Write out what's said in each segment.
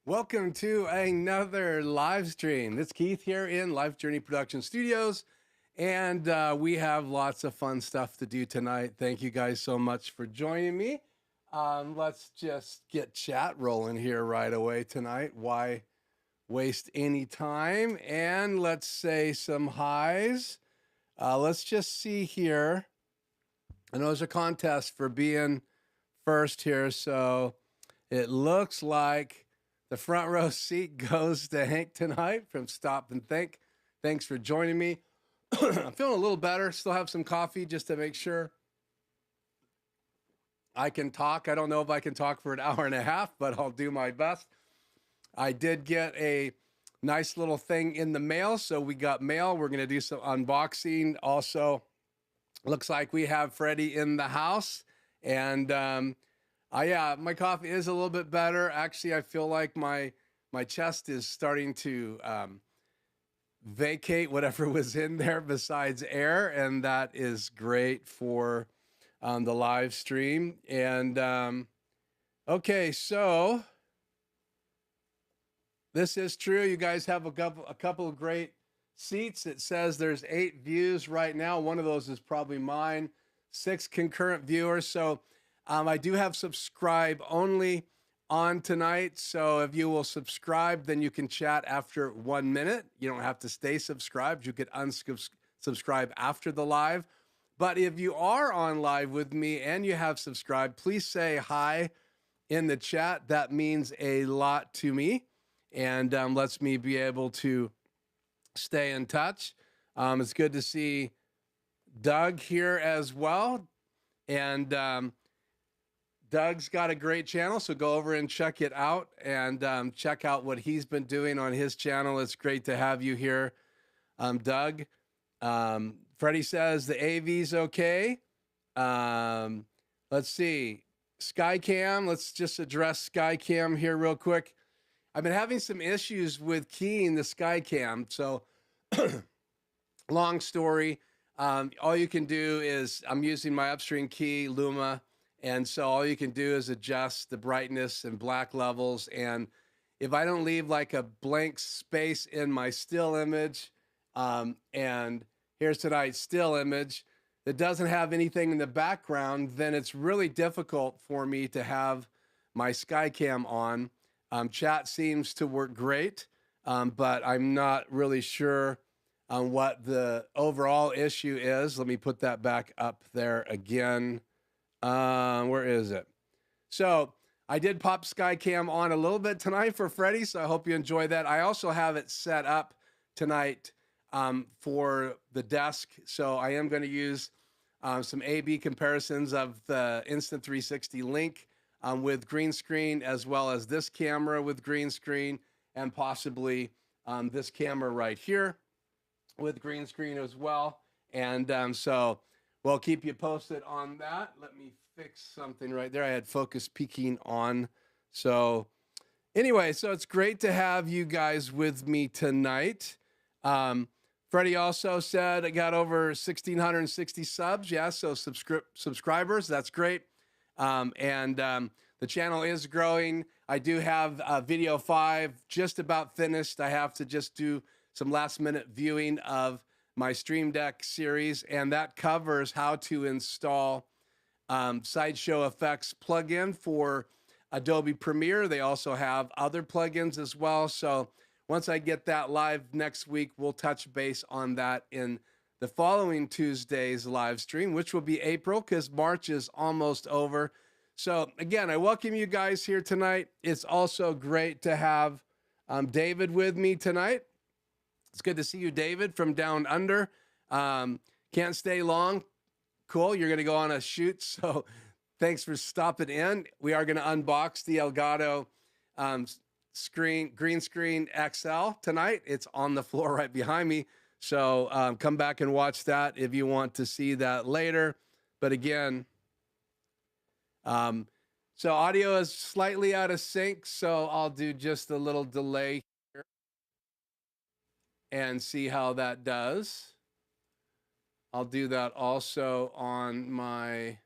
Welcome to another live stream. It's Keith here in Life Journey Production Studios, and we have lots of fun stuff to do tonight. Thank you guys so much for joining me. Let's just get chat rolling here right away tonight. Why waste any time? And let's say some highs. Let's just see here. I know there's a contest for being first here, so it looks like the front row seat goes to Hank tonight from Stop and Think. Thanks for joining me. I'm feeling a little better. Still have some coffee just to make sure I can talk. I don't know if I can talk for an hour and a half, but I'll do my best. I did get a nice little thing in the mail. So we got mail. We're going to do some unboxing. Also, looks like we have Freddie in the house. And yeah, my coffee is a little bit better. Actually, I feel like my chest is starting to vacate whatever was in there besides air, and that is great for the live stream. And okay, so this is true. You guys have a couple of great seats. It says there's 8 views right now. One of those is probably mine. 6 concurrent viewers. So I do have subscribe only on tonight. So if you will subscribe, then you can chat after 1 minute. You don't have to stay subscribed. You could unsubscribe after the live. But if you are on live with me and you have subscribed, please say hi in the chat. That means a lot to me and lets me be able to stay in touch. It's good to see Doug here as well. And Doug's got a great channel, so go over and check it out and check out what he's been doing on his channel. It's great to have you here, Doug. Freddie says the AV's okay. Let's see. Skycam, let's just address Skycam here real quick. I've been having some issues with keying the Skycam, so long story. All you can do is, I'm using my upstream key, Luma, and so all you can do is adjust the brightness and black levels. And if I don't leave like a blank space in my still image, and here's tonight's still image that doesn't have anything in the background, then it's really difficult for me to have my Skycam on. Chat seems to work great, but I'm not really sure on what the overall issue is. Let me put that back up there again. Where is it? So I did pop Skycam on a little bit tonight for Freddie, so I hope you enjoy that. I also have it set up tonight for the desk, so I am going to use some A/B comparisons of the Insta360 Link with green screen, as well as this camera with green screen, and possibly this camera right here with green screen as well. And so we'll keep you posted on that. Let me fix something right there. I had focus peaking on. So anyway, so it's great to have you guys with me tonight. Freddie also said I got over 1,660 subs. Yeah, so subscribers, that's great. The channel is growing. I do have video 5 just about finished. I have to just do some last minute viewing of my Stream Deck series, and that covers how to install Sideshow Effects plugin for Adobe Premiere. They also have other plugins as well. So once I get that live next week, we'll touch base on that in the following Tuesday's live stream, which will be April, because March is almost over. So again, I welcome you guys here tonight. It's also great to have David with me tonight. It's good to see you, David, from down under. Can't stay long. Cool, you're going to go on a shoot, so thanks for stopping in. We are going to unbox the Elgato Green Screen XL tonight. It's on the floor right behind me, so come back and watch that if you want to see that later. But again, so audio is slightly out of sync, so I'll do just a little delay here and see how that does. I'll do that also on my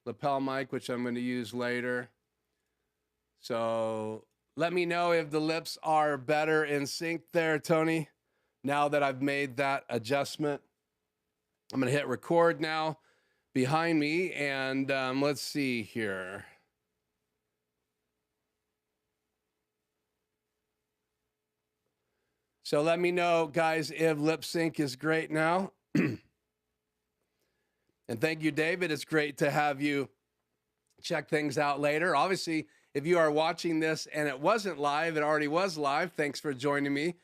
lapel mic, which I'm going to use later. So Let me know if the lips are better in sync there, Tony, now that I've made that adjustment. I'm going to hit record now behind me, and let's see here. So let me know, guys, if lip sync is great now. And thank you, David. It's great to have you check things out later. Obviously, if you are watching this and it wasn't live, it already was live. Thanks for joining me.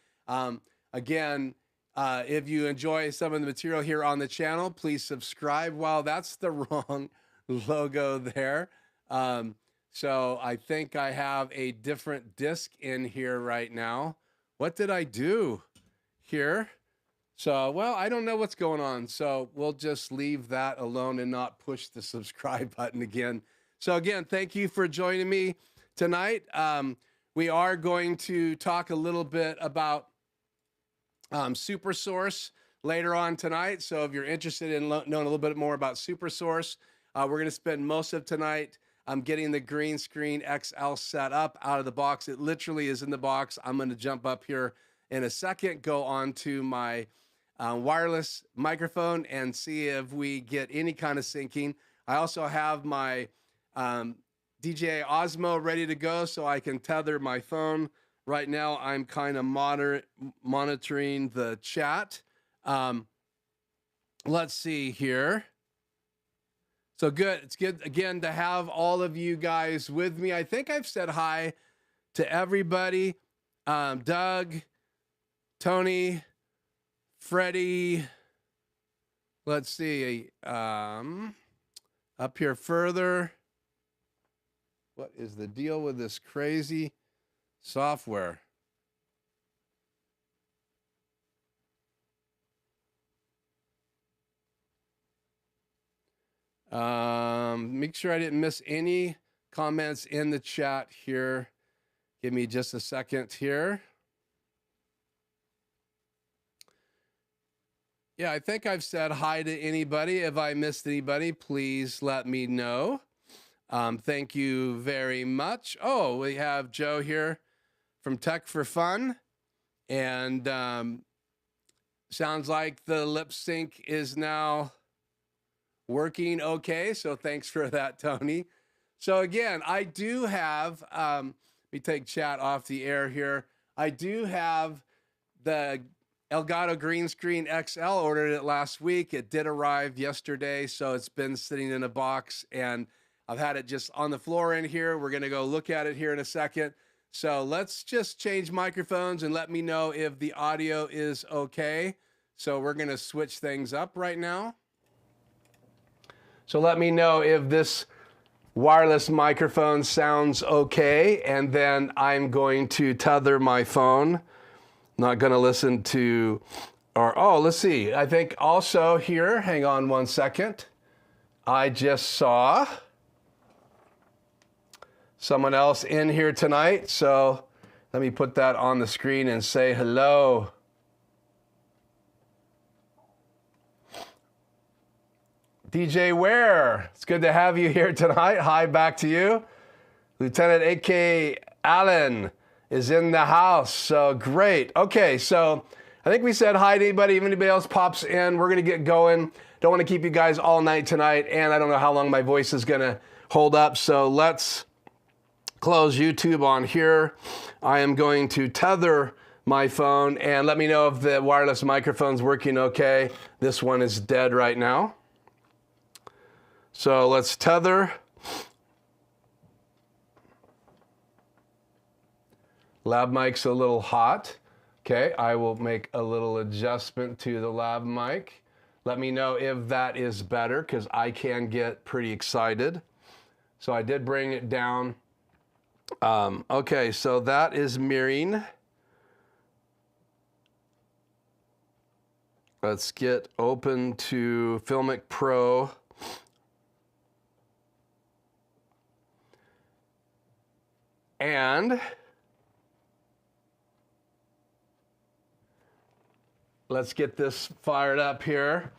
Again, if you enjoy some of the material here on the channel, please subscribe. Wow, that's the wrong logo there. So I think I have a different disc in here right now. What did I do here? So, well, I don't know what's going on. So we'll just leave that alone and not push the subscribe button again. So again, thank you for joining me tonight. We are going to talk a little bit about Super Solurce later on tonight. So if you're interested in knowing a little bit more about Super Solurce, we're going to spend most of tonight getting the Green Screen XL set up out of the box. It literally is in the box. I'm going to jump up here in a second, go on to my wireless microphone and see if we get any kind of syncing. I also have my DJI Osmo ready to go so I can tether my phone. Right now, I'm kind of monitoring the chat. Let's see here. So good. It's good, again, to have all of you guys with me. I think I've said hi to everybody. Doug, Tony, Freddie. Let's see. Up here further. What is the deal with this crazy software? Make sure I didn't miss any comments in the chat here. Give me just a second here. Yeah, I think I've said hi to anybody. If I missed anybody, please let me know. Thank you very much. Oh, we have Joe here from Tech for Fun. And sounds like the lip sync is now working okay. So thanks for that, Tony. So again, I do have, let me take chat off the air here. I do have the Elgato Green Screen XL. Ordered it last week. It did arrive yesterday, so it's been sitting in a box, and I've had it just on the floor in here. We're gonna go look at it here in a second. So let's just change microphones and let me know if the audio is okay. So we're gonna switch things up right now. So let me know if this wireless microphone sounds okay, and then I'm going to tether my phone. Not going to listen to, or, oh, let's see. I think also here, hang on one second. I just saw someone else in here tonight. So let me put that on the screen and say hello. DJ Ware, it's good to have you here tonight. Hi, back to you. Lieutenant A.K. Allen is in the house, so great. Okay, so I think we said hi to anybody. If anybody else pops in, we're gonna get going. Don't wanna keep you guys all night tonight, and I don't know how long my voice is gonna hold up, so let's close YouTube on here. I am going to tether my phone, and let me know if the wireless microphone's working okay. This one is dead right now. So let's tether. Lab mic's a little hot. Okay, I will make a little adjustment to the lab mic. Let me know if that is better, because I can get pretty excited. So I did bring it down. Okay, so that is mirroring. Let's get open to Filmic Pro. And let's get this fired up here.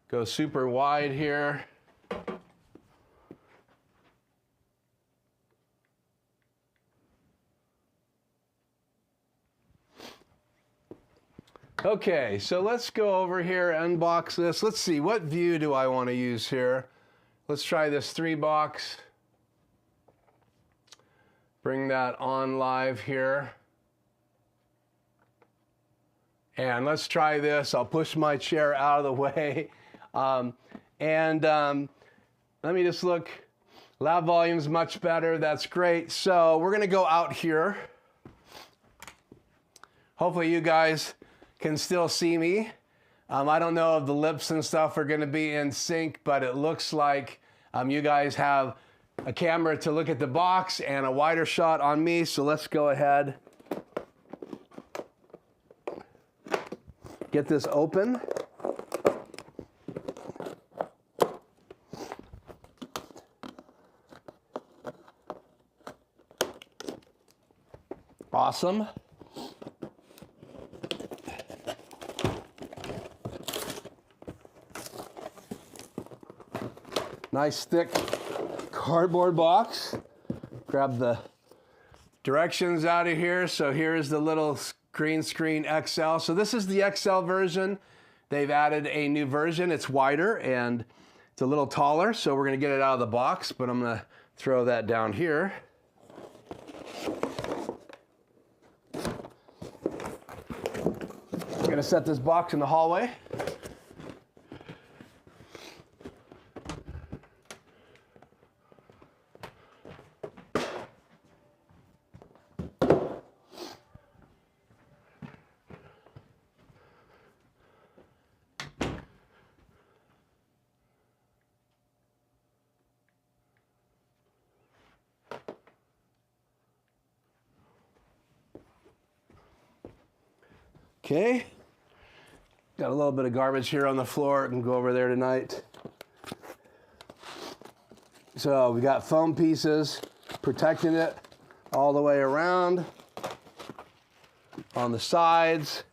Go super wide here. Okay, so let's go over here, unbox this. Let's see, what view do I want to use here? Let's try this 3-box. Bring that on live here. And let's try this. I'll push my chair out of the way. Let me just look. Loud volume's much better. That's great. So we're going to go out here. Hopefully you guys can still see me. I don't know if the lips and stuff are going to be in sync, but it looks like you guys have a camera to look at the box and a wider shot on me. So let's go ahead. Get this open. Awesome. Nice thick cardboard box. Grab the directions out of here. So here's the little Green Screen XL. So this is the XL version. They've added a new version. It's wider and it's a little taller. So we're going to get it out of the box, but I'm going to throw that down here. I'm going to set this box in the hallway. Okay, got a little bit of garbage here on the floor. I can go over there tonight. So we got foam pieces protecting it all the way around on the sides.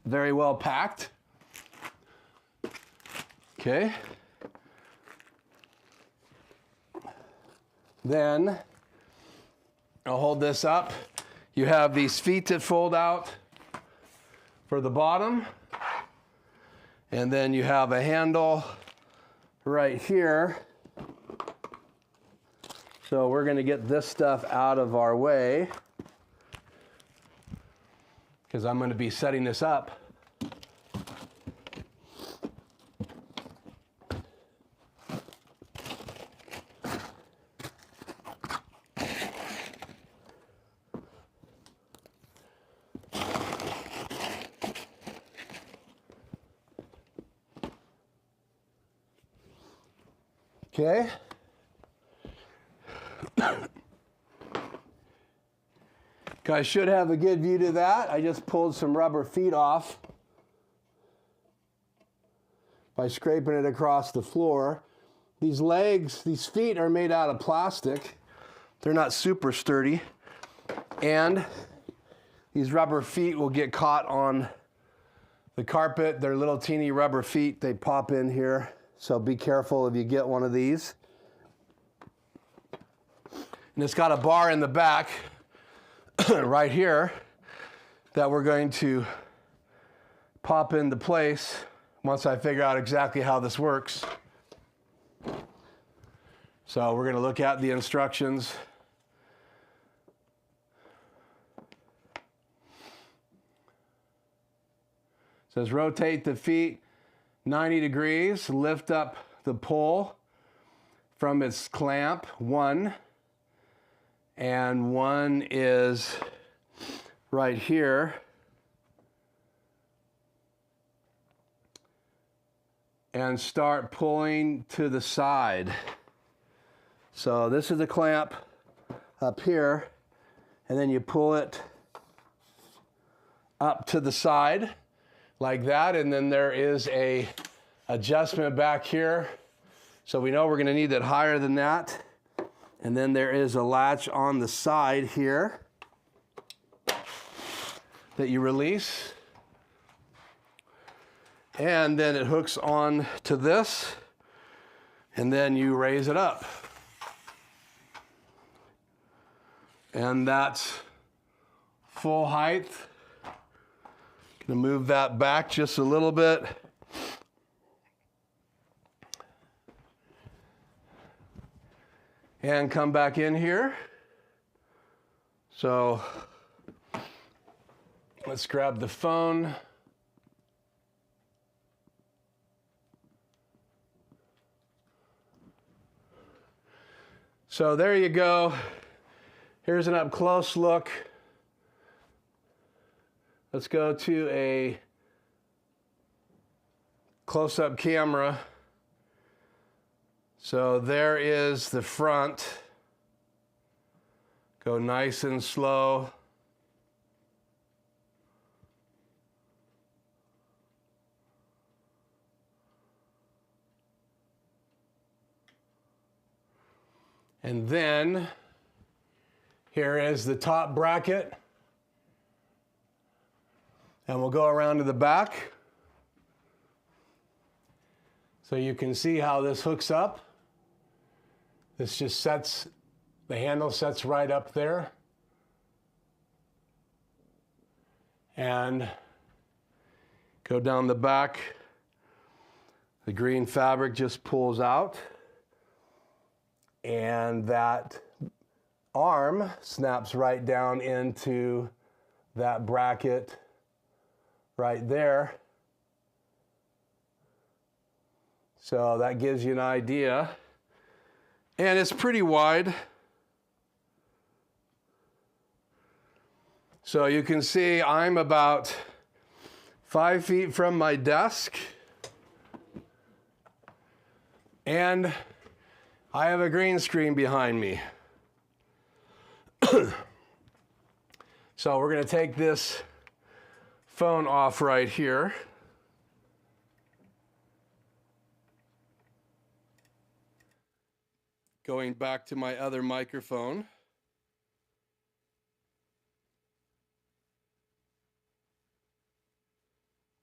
Very well packed. Okay. Then I'll hold this up. You have these feet that fold out for the bottom. And then you have a handle right here. So we're going to get this stuff out of our way because I'm going to be setting this up. Okay. Guys should have a good view to that. I just pulled some rubber feet off by scraping it across the floor. These legs, these feet are made out of plastic. They're not super sturdy. And these rubber feet will get caught on the carpet. They're little teeny rubber feet. They pop in here. So be careful if you get one of these. And it's got a bar in the back right here that we're going to pop into place once I figure out exactly how this works. So we're going to look at the instructions. It says rotate the feet 90 degrees, lift up the pole from its clamp, 1, and 1 is right here. And start pulling to the side. So this is the clamp up here, and then you pull it up to the side like that, and then there is a adjustment back here. So we know we're gonna need that higher than that. And then there is a latch on the side here that you release. And then it hooks on to this, and then you raise it up. And that's full height. Gonna move that back just a little bit. And come back in here. So let's grab the phone. So there you go. Here's an up close look. Let's go to a close-up camera. So there is the front. Go nice and slow. And then here is the top bracket. And we'll go around to the back. So you can see how this hooks up. This just sets, the handle sets right up there. And go down the back. The green fabric just pulls out. And that arm snaps right down into that bracket right there. So that gives you an idea. And it's pretty wide. So you can see I'm about 5 feet from my desk. And I have a green screen behind me. So we're going to take this phone off right here. Going back to my other microphone.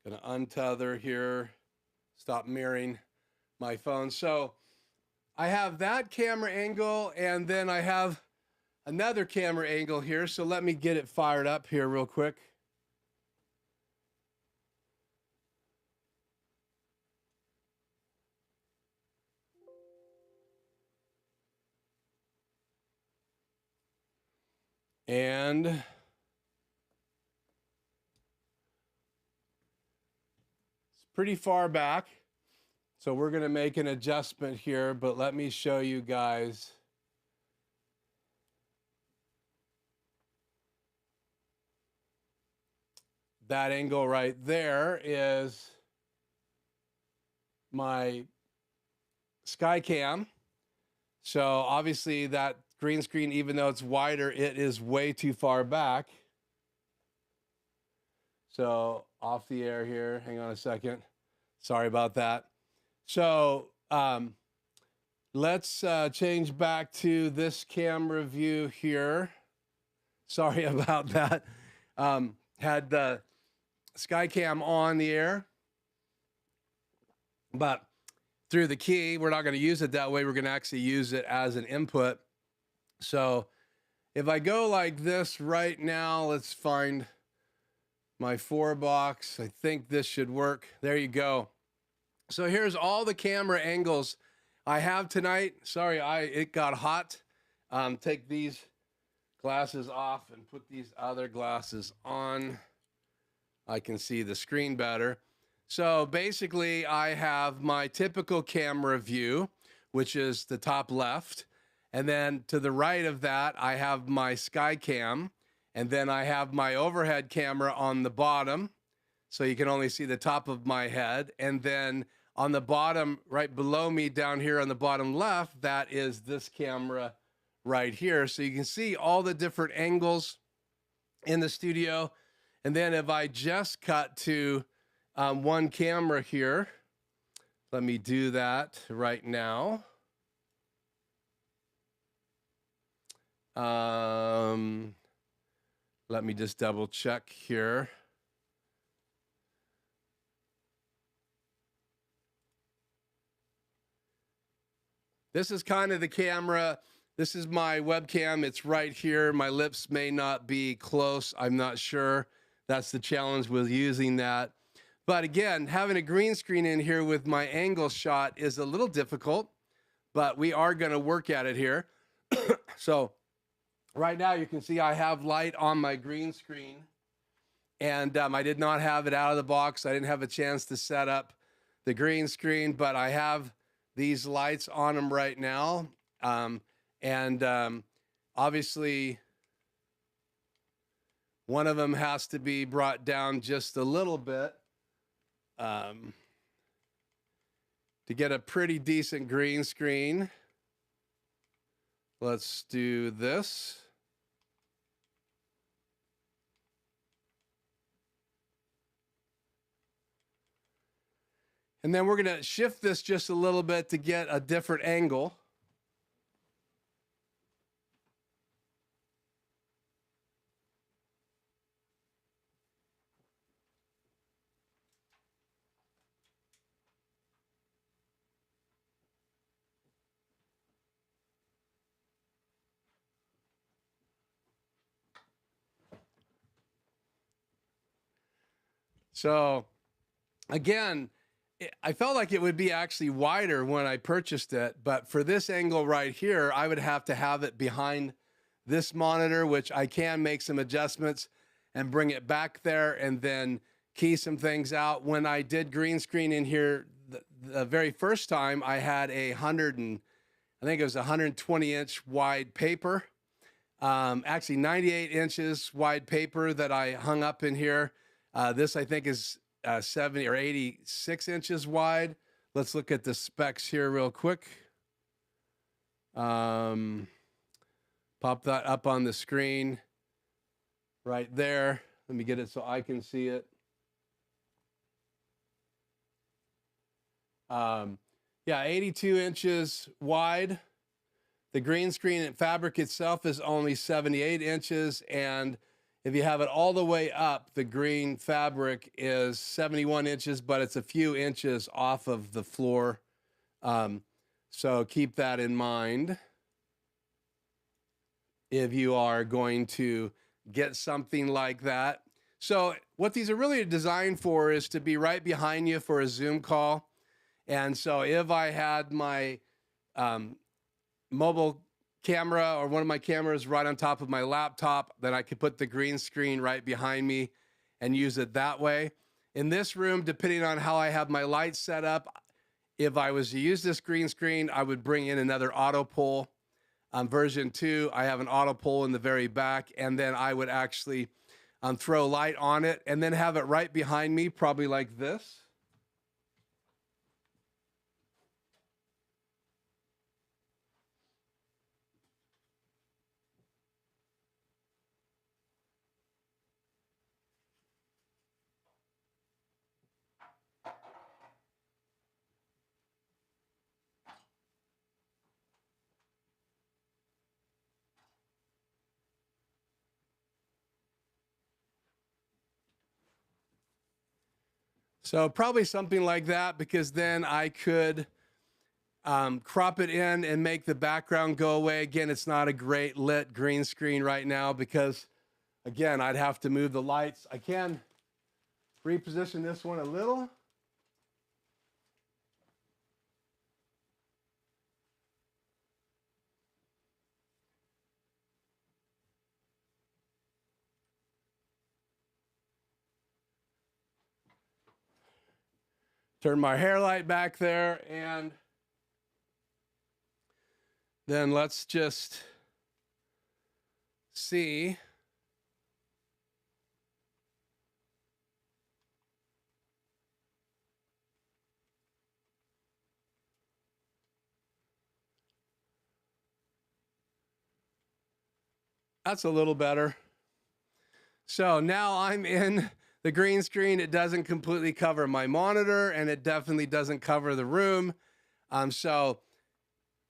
Gonna untether here, stop mirroring my phone. So I have that camera angle, and then I have another camera angle here. So let me get it fired up here real quick. And it's pretty far back. So we're going to make an adjustment here, but let me show you guys. That angle right there is my Skycam. So obviously that green screen, even though it's wider, it is way too far back. So off the air here, hang on a second. Sorry about that. So let's change back to this camera view here. Sorry about that. Had the Skycam on the air, but through the key, we're not going to use it that way. We're going to actually use it as an input. So if I go like this right now, let's find my 4-box. I think this should work. There you go. So here's all the camera angles I have tonight. Sorry, it got hot. Take these glasses off and put these other glasses on. I can see the screen better. So basically, I have my typical camera view, which is the top left. And then to the right of that, I have my Skycam. And then I have my overhead camera on the bottom. So you can only see the top of my head. And then on the bottom, right below me down here on the bottom left, that is this camera right here. So you can see all the different angles in the studio. And then if I just cut to one camera here, let me do that right now. Let me just double check here. this is kind of the camera. This is my webcam. It's right here. My lips may not be close. I'm not sure. That's the challenge with using that. But again, having a green screen in here with my angle shot is a little difficult, but we are going to work at it here. So right now you can see I have light on my green screen, and I did not have it out of the box. I didn't have a chance to set up the green screen, but I have these lights on them right now. Obviously one of them has to be brought down just a little bit to get a pretty decent green screen. Let's do this. And then we're going to shift this just a little bit to get a different angle. So again, I felt like it would be actually wider when I purchased it, but for this angle right here, I would have to have it behind this monitor, which I can make some adjustments and bring it back there and then key some things out. When I did green screen in here, the very first time I had I think it was 120-inch wide paper, actually 98 inches wide paper that I hung up in here. This I think is 70 or 86 inches wide. Let's look at the specs here real quick. Pop that up on the screen right there. Let me get it so I can see it. Yeah, 82 inches wide. The green screen fabric itself is only 78 inches, and if you have it all the way up, the green fabric is 71 inches, but it's a few inches off of the floor. So keep that in mind if you are going to get something like that. So what these are really designed for is to be right behind you for a Zoom call. And so if I had my mobile camera or one of my cameras right on top of my laptop, then I could put the green screen right behind me and use it that way. In this room, depending on how I have my lights set up, if I was to use this green screen, I would bring in another auto pull. On version 2, I have an auto pull in the very back, and then I would actually throw light on it and then have it right behind me, probably like this. So probably something like that, because then I could crop it in and make the background go away. Again, it's not a great lit green screen right now because, again, I'd have to move the lights. I can reposition this one a little. Turn my hair light back there, and then let's just see. That's a little better. So now I'm in the green screen. It doesn't completely cover my monitor, and it definitely doesn't cover the room. So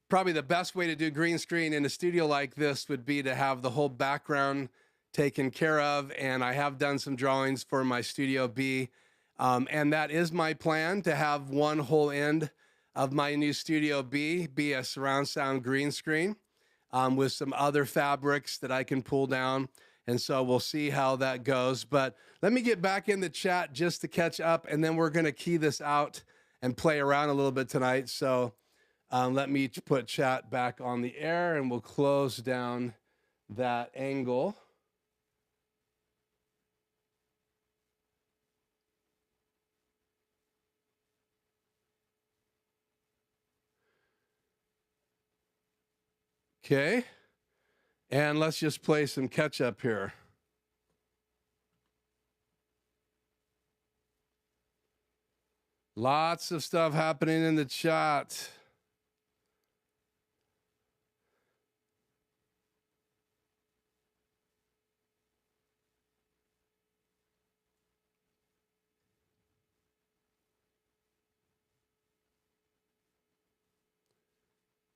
probably the best way to do green screen in a studio like this would be to have the whole background taken care of. And I have done some drawings for my Studio B. And that is my plan, to have one whole end of my new Studio B be a surround sound green screen with some other fabrics that I can pull down. And so we'll see how that goes. But let me get back in the chat just to catch up, and then we're going to key this out and play around a little bit tonight. So let me put chat back on the air, and we'll close down that angle. Okay. And let's just play some catch up here. Lots of stuff happening in the chat.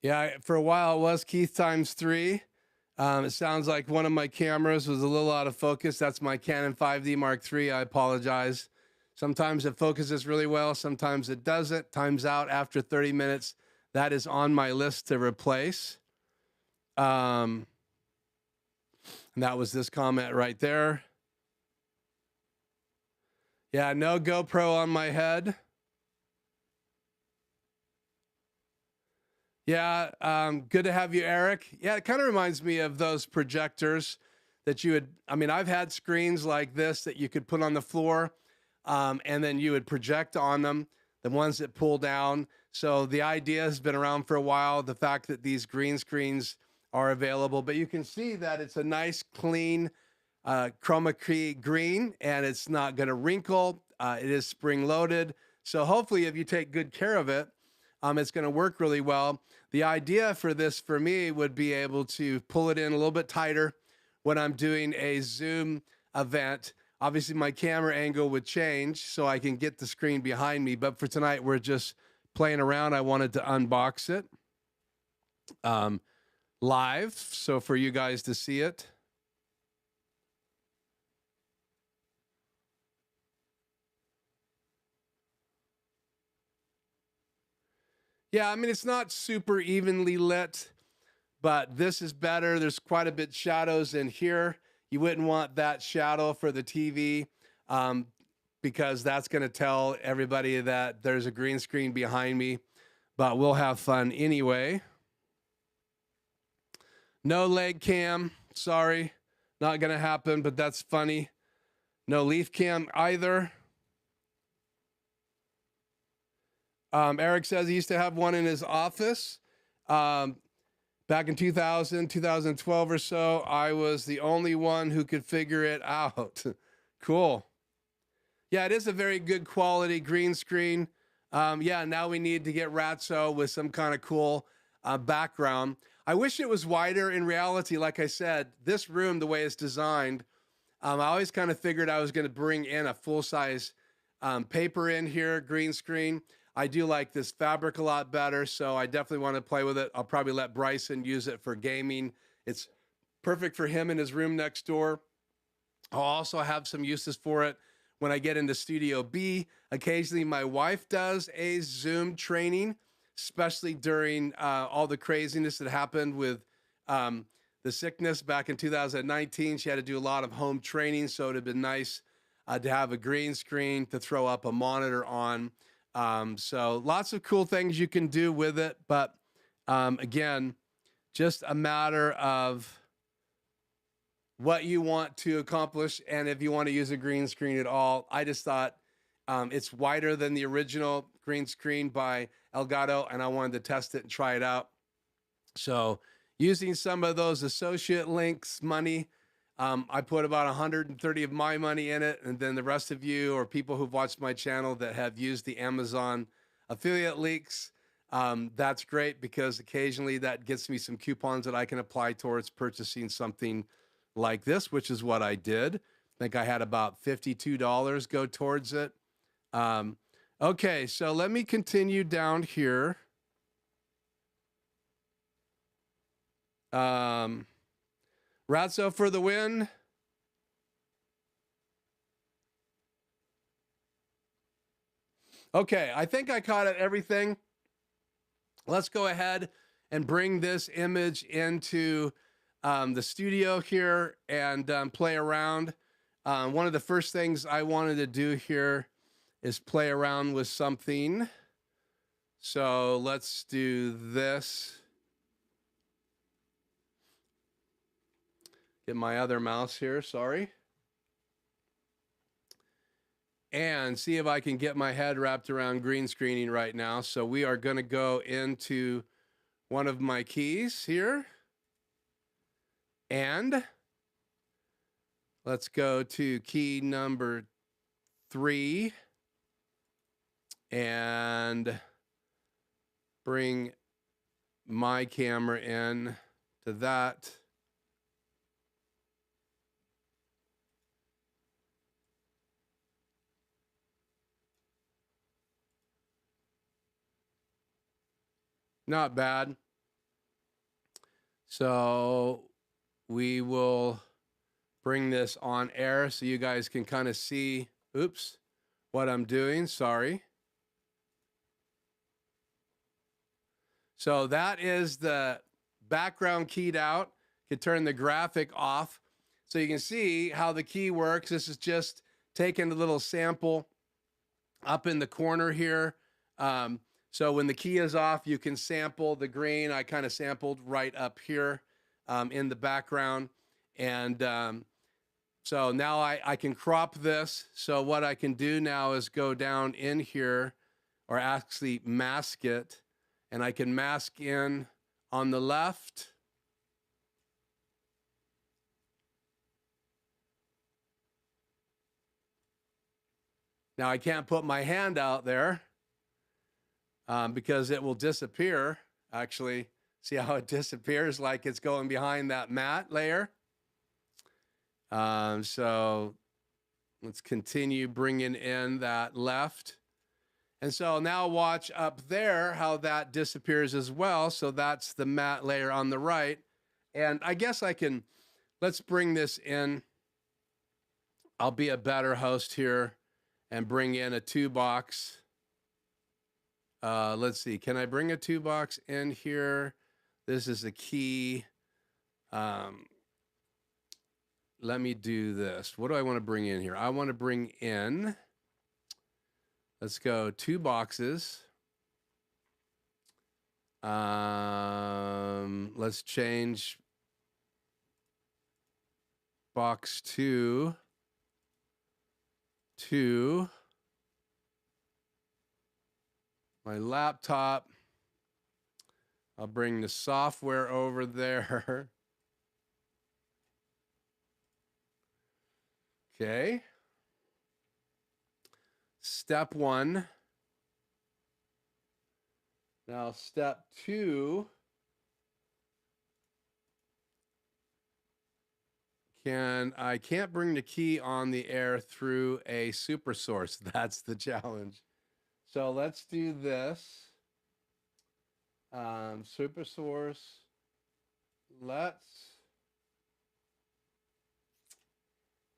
Yeah, for a while it was Keith ×3. It sounds like one of my cameras was a little out of focus. That's my Canon 5D Mark III. I apologize. Sometimes it focuses really well. Sometimes it doesn't. Times out after 30 minutes. That is on my list to replace. And that was this comment right there. Yeah, no GoPro on my head. Yeah, good to have you, Eric. Yeah, it kind of reminds me of those projectors that you would, I mean, I've had screens like this that you could put on the floor and then you would project on them, the ones that pull down. So the idea has been around for a while, the fact that these green screens are available, but you can see that it's a nice, clean Chroma Keying green, and it's not going to wrinkle. It is spring loaded. So hopefully if you take good care of it, it's going to work really well. The idea for this for me would be able to pull it in a little bit tighter when I'm doing a Zoom event. Obviously my camera angle would change so I can get the screen behind me. But for tonight, we're just playing around. I wanted to unbox it live, so for you guys to see it. Yeah, I mean, it's not super evenly lit, but this is better. There's quite a bit shadows in here. You wouldn't want that shadow for the TV because that's going to tell everybody that there's a green screen behind me, but we'll have fun anyway. No leg cam, sorry, not going to happen, but that's funny. No leaf cam either. Eric says he used to have one in his office. Back in 2000, 2012 or so, I was the only one who could figure it out. Cool. Yeah, it is a very good quality green screen. Yeah, now we need to get Ratso with some kind of cool background. I wish it was wider. In reality, like I said, this room, the way it's designed, I always kind of figured I was going to bring in a full-size paper in here, green screen. I do like this fabric a lot better, so I definitely want to play with it. I'll probably let Bryson use it for gaming. It's perfect for him in his room next door. I'll also have some uses for it when I get into Studio B. Occasionally, my wife does a Zoom training, especially during all the craziness that happened with the sickness back in 2019. She had to do a lot of home training, so it would have been nice to have a green screen to throw up a monitor on. So lots of cool things you can do with it, but again, just a matter of what you want to accomplish and if you want to use a green screen at all. I just thought it's wider than the original green screen by Elgato, and I wanted to test it and try it out. So using some of those associate links money, I put about 130 of my money in it, and then the rest of you or people who've watched my channel that have used the Amazon affiliate links, that's great because occasionally that gets me some coupons that I can apply towards purchasing something like this, which is what I did. I think I had about $52 go towards it. Okay, so let me continue down here. Ratso for the win. Okay, I think I caught it everything. let's go ahead and bring this image into the studio here and play around. One of the first things I wanted to do here is play around with something. So let's do this. Get my other mouse here, sorry. And see if I can get my head wrapped around green screening right now. So we are going to go into one of my keys here. And let's go to key number 3 and bring my camera in to that. Not bad. So we will bring this on air so you guys can kind of see, oops, what I'm doing. Sorry. So that is the background keyed out. You can turn the graphic off. So you can see how the key works. This is just taking a little sample up in the corner here. So when the key is off, you can sample the green. I kind of sampled right up here in the background. And so now I can crop this. So what I can do now is go down in here, or actually mask it. And I can mask in on the left. Now I can't put my hand out there because it will disappear. Actually, see how it disappears like it's going behind that matte layer. So let's continue bringing in that left. And so now watch up there how that disappears as well. So that's the matte layer on the right. And I guess I can, let's bring this in. I'll be a better host here and bring in a 2-box. Let's see, can I bring a 2-box in here? This is the key. Let me do this. What do I want to bring in here? I want to bring in, let's go 2 boxes. Let's change box 2 to my laptop. I'll bring the software over there. Okay. Step 1. Now step 2. I can't bring the key on the air through a Super Source. That's the challenge. So let's do this. Super Source. Let's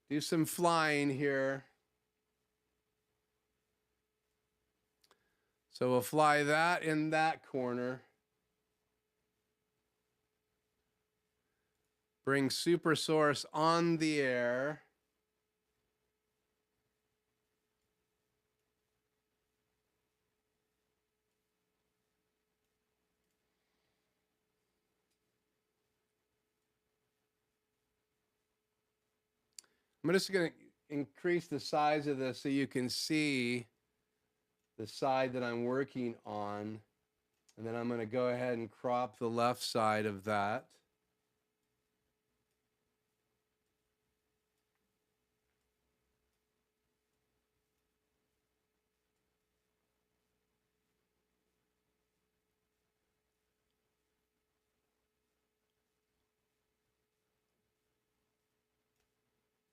do some flying here. So we'll fly that in that corner. Bring Super Source on the air. I'm just going to increase the size of this so you can see the side that I'm working on. And then I'm going to go ahead and crop the left side of that.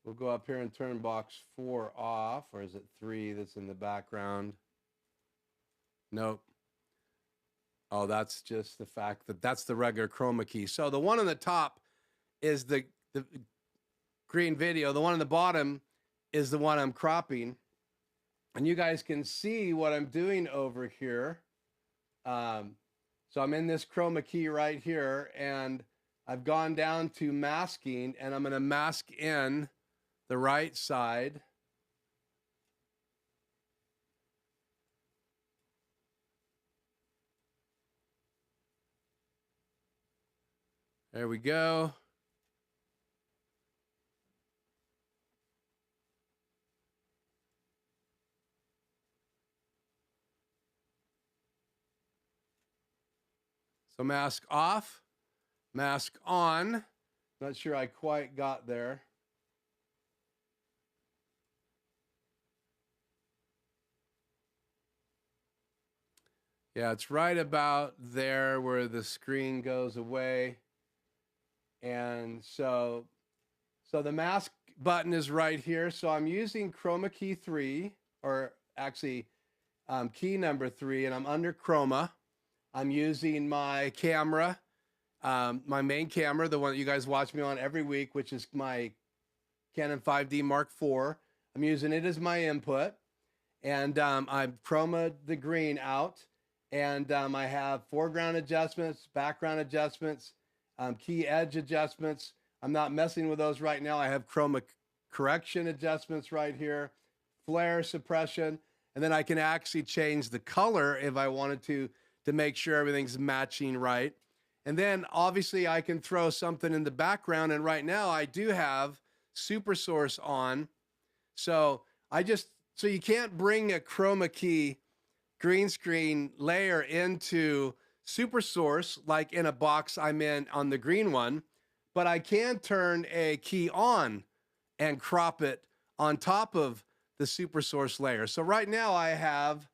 We'll go up here and turn box 4 off, or is it 3 that's in the background? Nope. Oh, that's just the fact that that's the regular chroma key. So the one on the top is the green video. The one on the bottom is the one I'm cropping. And you guys can see what I'm doing over here. So I'm in this chroma key right here, and I've gone down to masking, and I'm going to mask in the right side. There we go. So mask off, mask on. Not sure I quite got there. Yeah, it's right about there where the screen goes away. And so the mask button is right here. So I'm using Chroma Key 3, or actually key number 3, and I'm under Chroma. I'm using my camera, my main camera, the one that you guys watch me on every week, which is my Canon 5D Mark IV. I'm using it as my input, and I've chroma the green out, and I have foreground adjustments, background adjustments, key edge adjustments. I'm not messing with those right now. I have chroma correction adjustments right here, flare suppression, and then I can actually change the color if I wanted to make sure everything's matching right. And then obviously I can throw something in the background, and right now I do have Super Solurce on. So you can't bring a chroma key green screen layer into Super Solurce like in a box I'm in on the green one, but I can turn a key on and crop it on top of the Super Solurce layer. So right now I have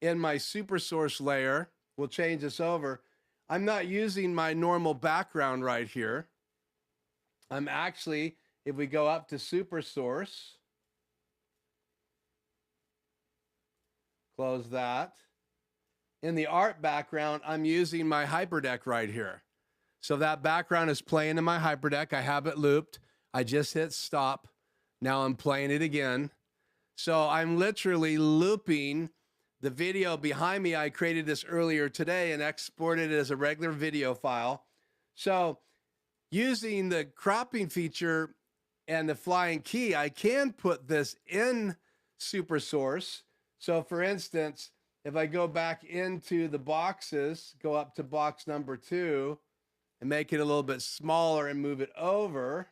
in my Super Solurce layer, we'll change this over, I'm not using my normal background right here. I'm actually, if we go up to Super Solurce, close that. In the art background, I'm using my hyperdeck right here. So that background is playing in my hyperdeck. I have it looped. I just hit stop. Now I'm playing it again. So I'm literally looping the video behind me. I created this earlier today and exported it as a regular video file. So using the cropping feature and the flying key, I can put this in Super Solurce. So for instance, if I go back into the boxes, go up to box number 2 and make it a little bit smaller and move it over.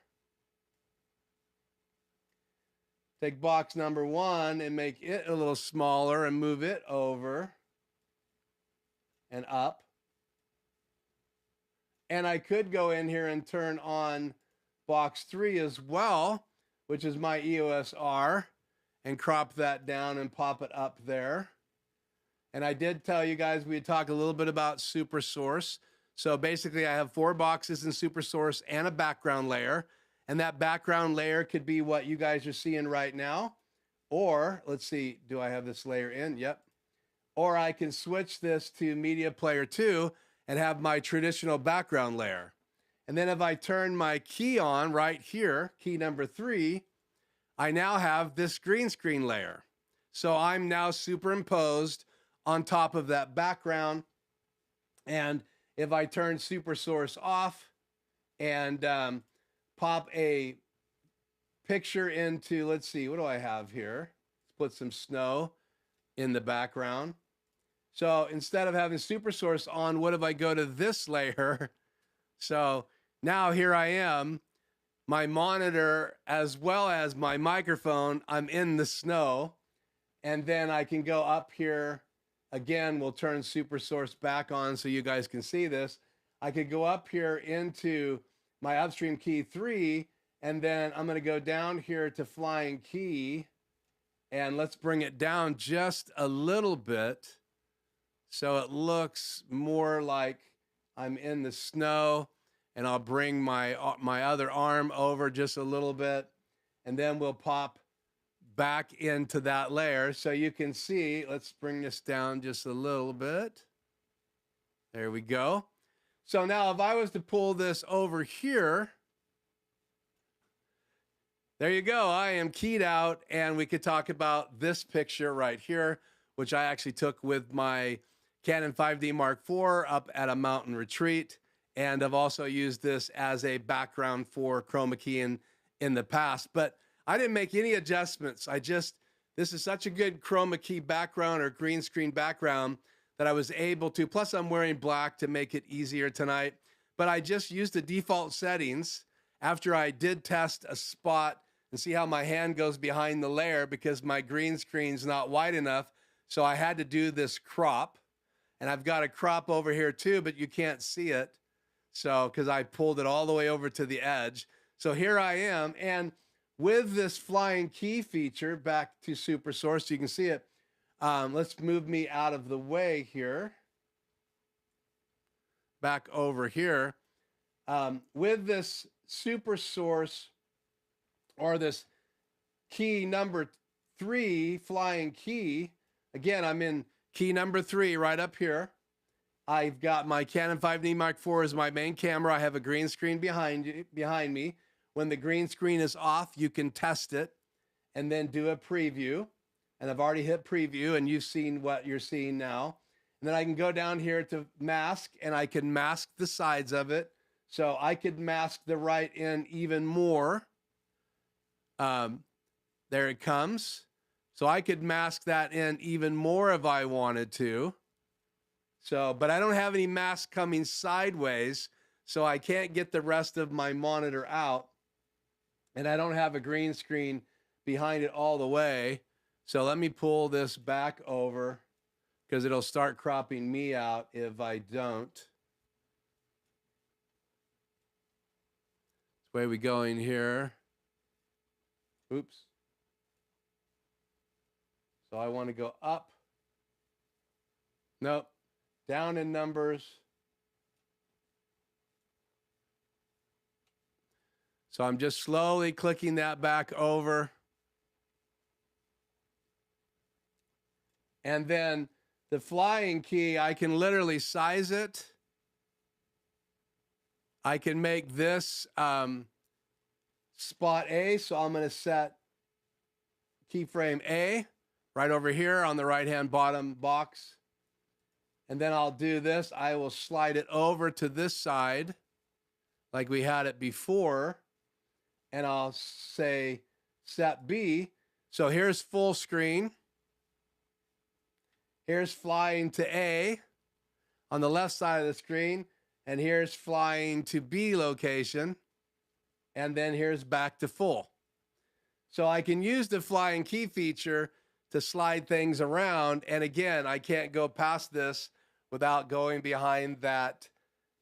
Take box number 1 and make it a little smaller and move it over and up. And I could go in here and turn on box 3 as well, which is my EOS R, and crop that down and pop it up there. And I did tell you guys we'd talk a little bit about Super Solurce. So basically I have 4 boxes in Super Solurce and a background layer. And that background layer could be what you guys are seeing right now. Or, let's see, do I have this layer in? Yep. Or I can switch this to Media Player 2 and have my traditional background layer. And then if I turn my key on right here, key number 3, I now have this green screen layer. So I'm now superimposed on top of that background. And if I turn Super Solurce off and pop a picture into, let's see, what do I have here? Let's put some snow in the background. So instead of having Super Solurce on, what if I go to this layer? So now here I am, my monitor as well as my microphone, I'm in the snow. And then I can go up here. Again, we'll turn Super Solurce back on so you guys can see this. I could go up here into my upstream key 3, and then I'm going to go down here to flying key, and let's bring it down just a little bit so it looks more like I'm in the snow. And I'll bring my other arm over just a little bit, and then we'll pop back into that layer so you can see. Let's bring this down just a little bit. There we go. So now if I was to pull this over here, there you go. I am keyed out, and we could talk about this picture right here, which I actually took with my Canon 5D Mark IV up at a mountain retreat. And I've also used this as a background for Chroma Keying in the past. But I didn't make any adjustments. This is such a good Chroma Key background or green screen background that I was able to, plus I'm wearing black to make it easier tonight. But I just used the default settings after I did test a spot and see how my hand goes behind the layer because my green screen's not wide enough. So I had to do this crop. And I've got a crop over here too, but you can't see it. So, because I pulled it all the way over to the edge. So here I am. And with this flying key feature, back to Super Solurce, so you can see it. Let's move me out of the way here. Back over here. With this Super Solurce, or this key number 3 flying key, again, I'm in key number 3 right up here. I've got my Canon 5D Mark IV as my main camera. I have a green screen behind me. When the green screen is off, you can test it and then do a preview. And I've already hit preview and you've seen what you're seeing now. And then I can go down here to mask and I can mask the sides of it. So I could mask the right end even more. There it comes. So I could mask that in even more if I wanted to. So, but I don't have any mask coming sideways, so I can't get the rest of my monitor out. And I don't have a green screen behind it all the way. So let me pull this back over because it'll start cropping me out if I don't. Way we going here. Oops. So I want to go up. Nope. Down in numbers. So I'm just slowly clicking that back over. And then the flying key, I can literally size it. I can make this spot A. So I'm going to set keyframe A right over here on the right-hand bottom box. And then I'll do this. I will slide it over to this side like we had it before. And I'll say set B. So here's full screen. Here's flying to A on the left side of the screen. And here's flying to B location. And then here's back to full. So I can use the flying key feature to slide things around. And again, I can't go past this without going behind that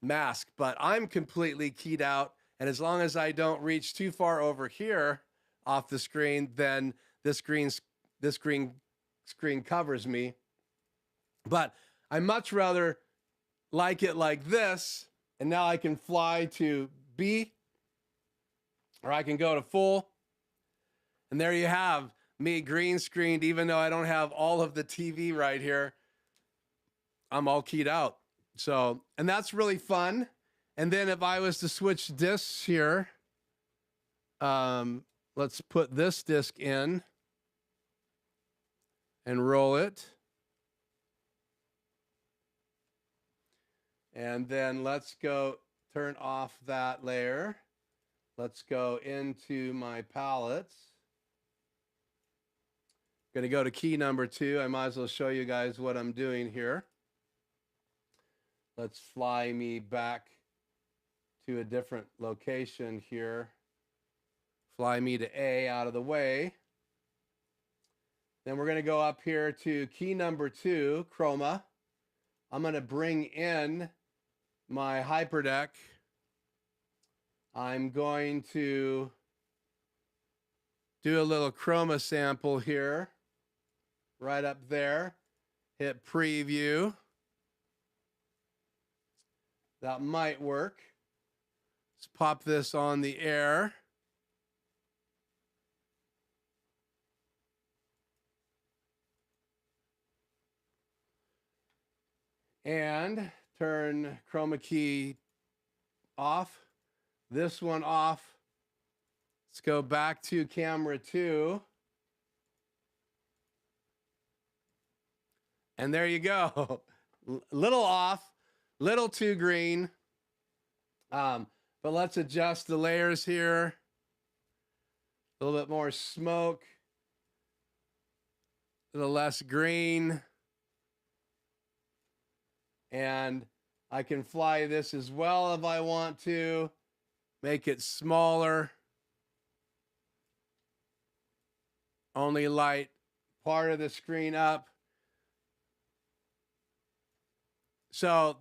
mask. But I'm completely keyed out. And as long as I don't reach too far over here off the screen, then this green screen covers me. But I much rather like it like this. And now I can fly to B, or I can go to full. And there you have me green screened, even though I don't have all of the TV right here. I'm all keyed out. So, and that's really fun. And then if I was to switch discs here, let's put this disc in and roll it. And then let's go turn off that layer. Let's go into my palettes. Going to go to key number 2. I might as well show you guys what I'm doing here. Let's fly me back to a different location here. Fly me to A out of the way. Then we're going to go up here to key number 2, Chroma. I'm going to bring in my hyperdeck. I'm going to do a little chroma sample here, right up there. Hit preview. That might work. Let's pop this on the air. And turn chroma key off. This one off. Let's go back to camera 2. And there you go. Little off, little too green. But let's adjust the layers here. A little bit more smoke, a little less green. And I can fly this as well if I want to, make it smaller. Only light part of the screen up. So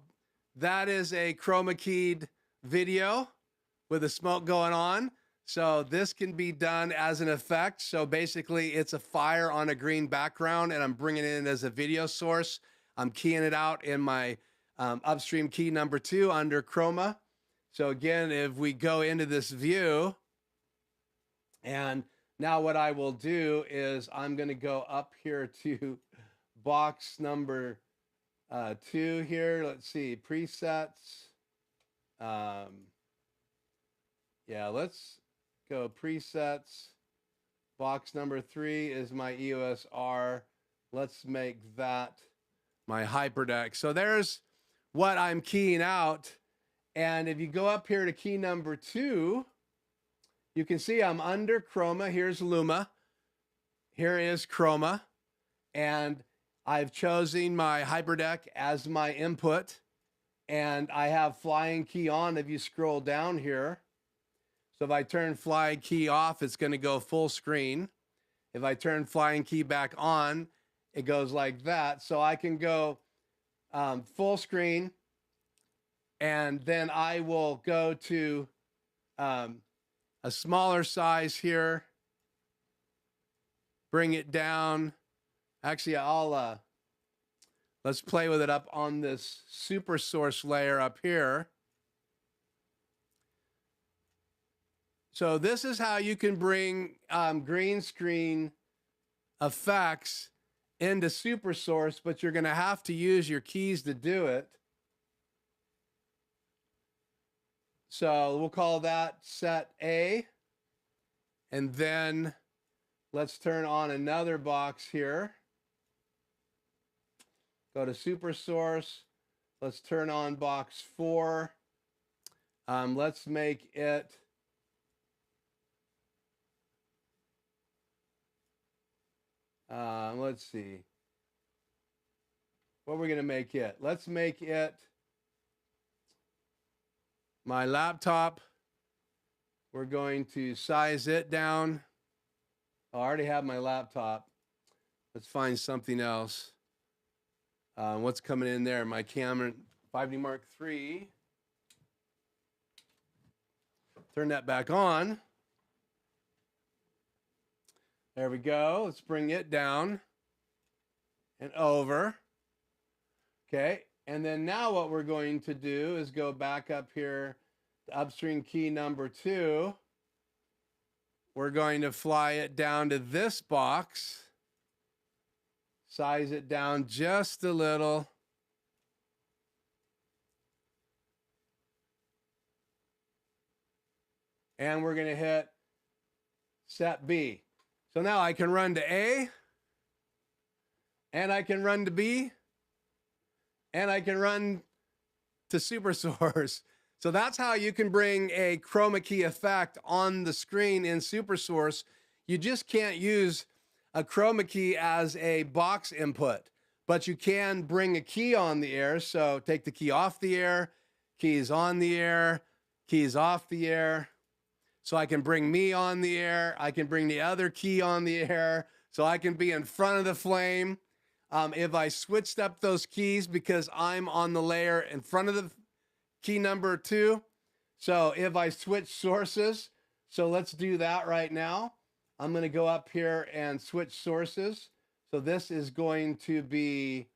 that is a chroma keyed video with the smoke going on. So this can be done as an effect. So basically it's a fire on a green background and I'm bringing it in as a video source. I'm keying it out in my upstream key number 2 under chroma. So again, if we go into this view, and now what I will do is I'm going to go up here to box number 2 here. Let's see, presets. Yeah, let's go presets. Box number 3 is my EOS R. Let's make that my hyperdeck. So there's what I'm keying out. And if you go up here to key number 2, you can see I'm under chroma. Here's Luma. Here is chroma. And I've chosen my hyperdeck as my input. And I have flying key on if you scroll down here. So if I turn flying key off, it's going to go full screen. If I turn flying key back on, it goes like that. So I can go full screen. And then I will go to a smaller size here. Bring it down. Actually, let's play with it up on this Super Source layer up here. So this is how you can bring green screen effects into Super Source, but you're going to have to use your keys to do it. So we'll call that set A. And then let's turn on another box here. Go to Super Source. Let's turn on box 4. Let's make it let's see. What we're going to make it. Let's make it my laptop. We're going to size it down. Oh, I already have my laptop. Let's find something else. What's coming in there? My Cameron 5D Mark III. Turn that back on. There we go. Let's bring it down and over. Okay. And then now what we're going to do is go back up here to upstream key number 2. We're going to fly it down to this box. Size it down just a little. And we're going to hit set B. So now I can run to A, and I can run to B, and I can run to Super Source. So that's how you can bring a chroma key effect on the screen in Super Source. You just can't use a chroma key as a box input, but you can bring a key on the air. So take the key off the air, keys on the air, keys off the air. So I can bring me on the air. I can bring the other key on the air. So I can be in front of the flame. If I switched up those keys because I'm on the layer in front of the key number 2. So if I switch sources, so let's do that right now. I'm going to go up here and switch sources. So this is going to be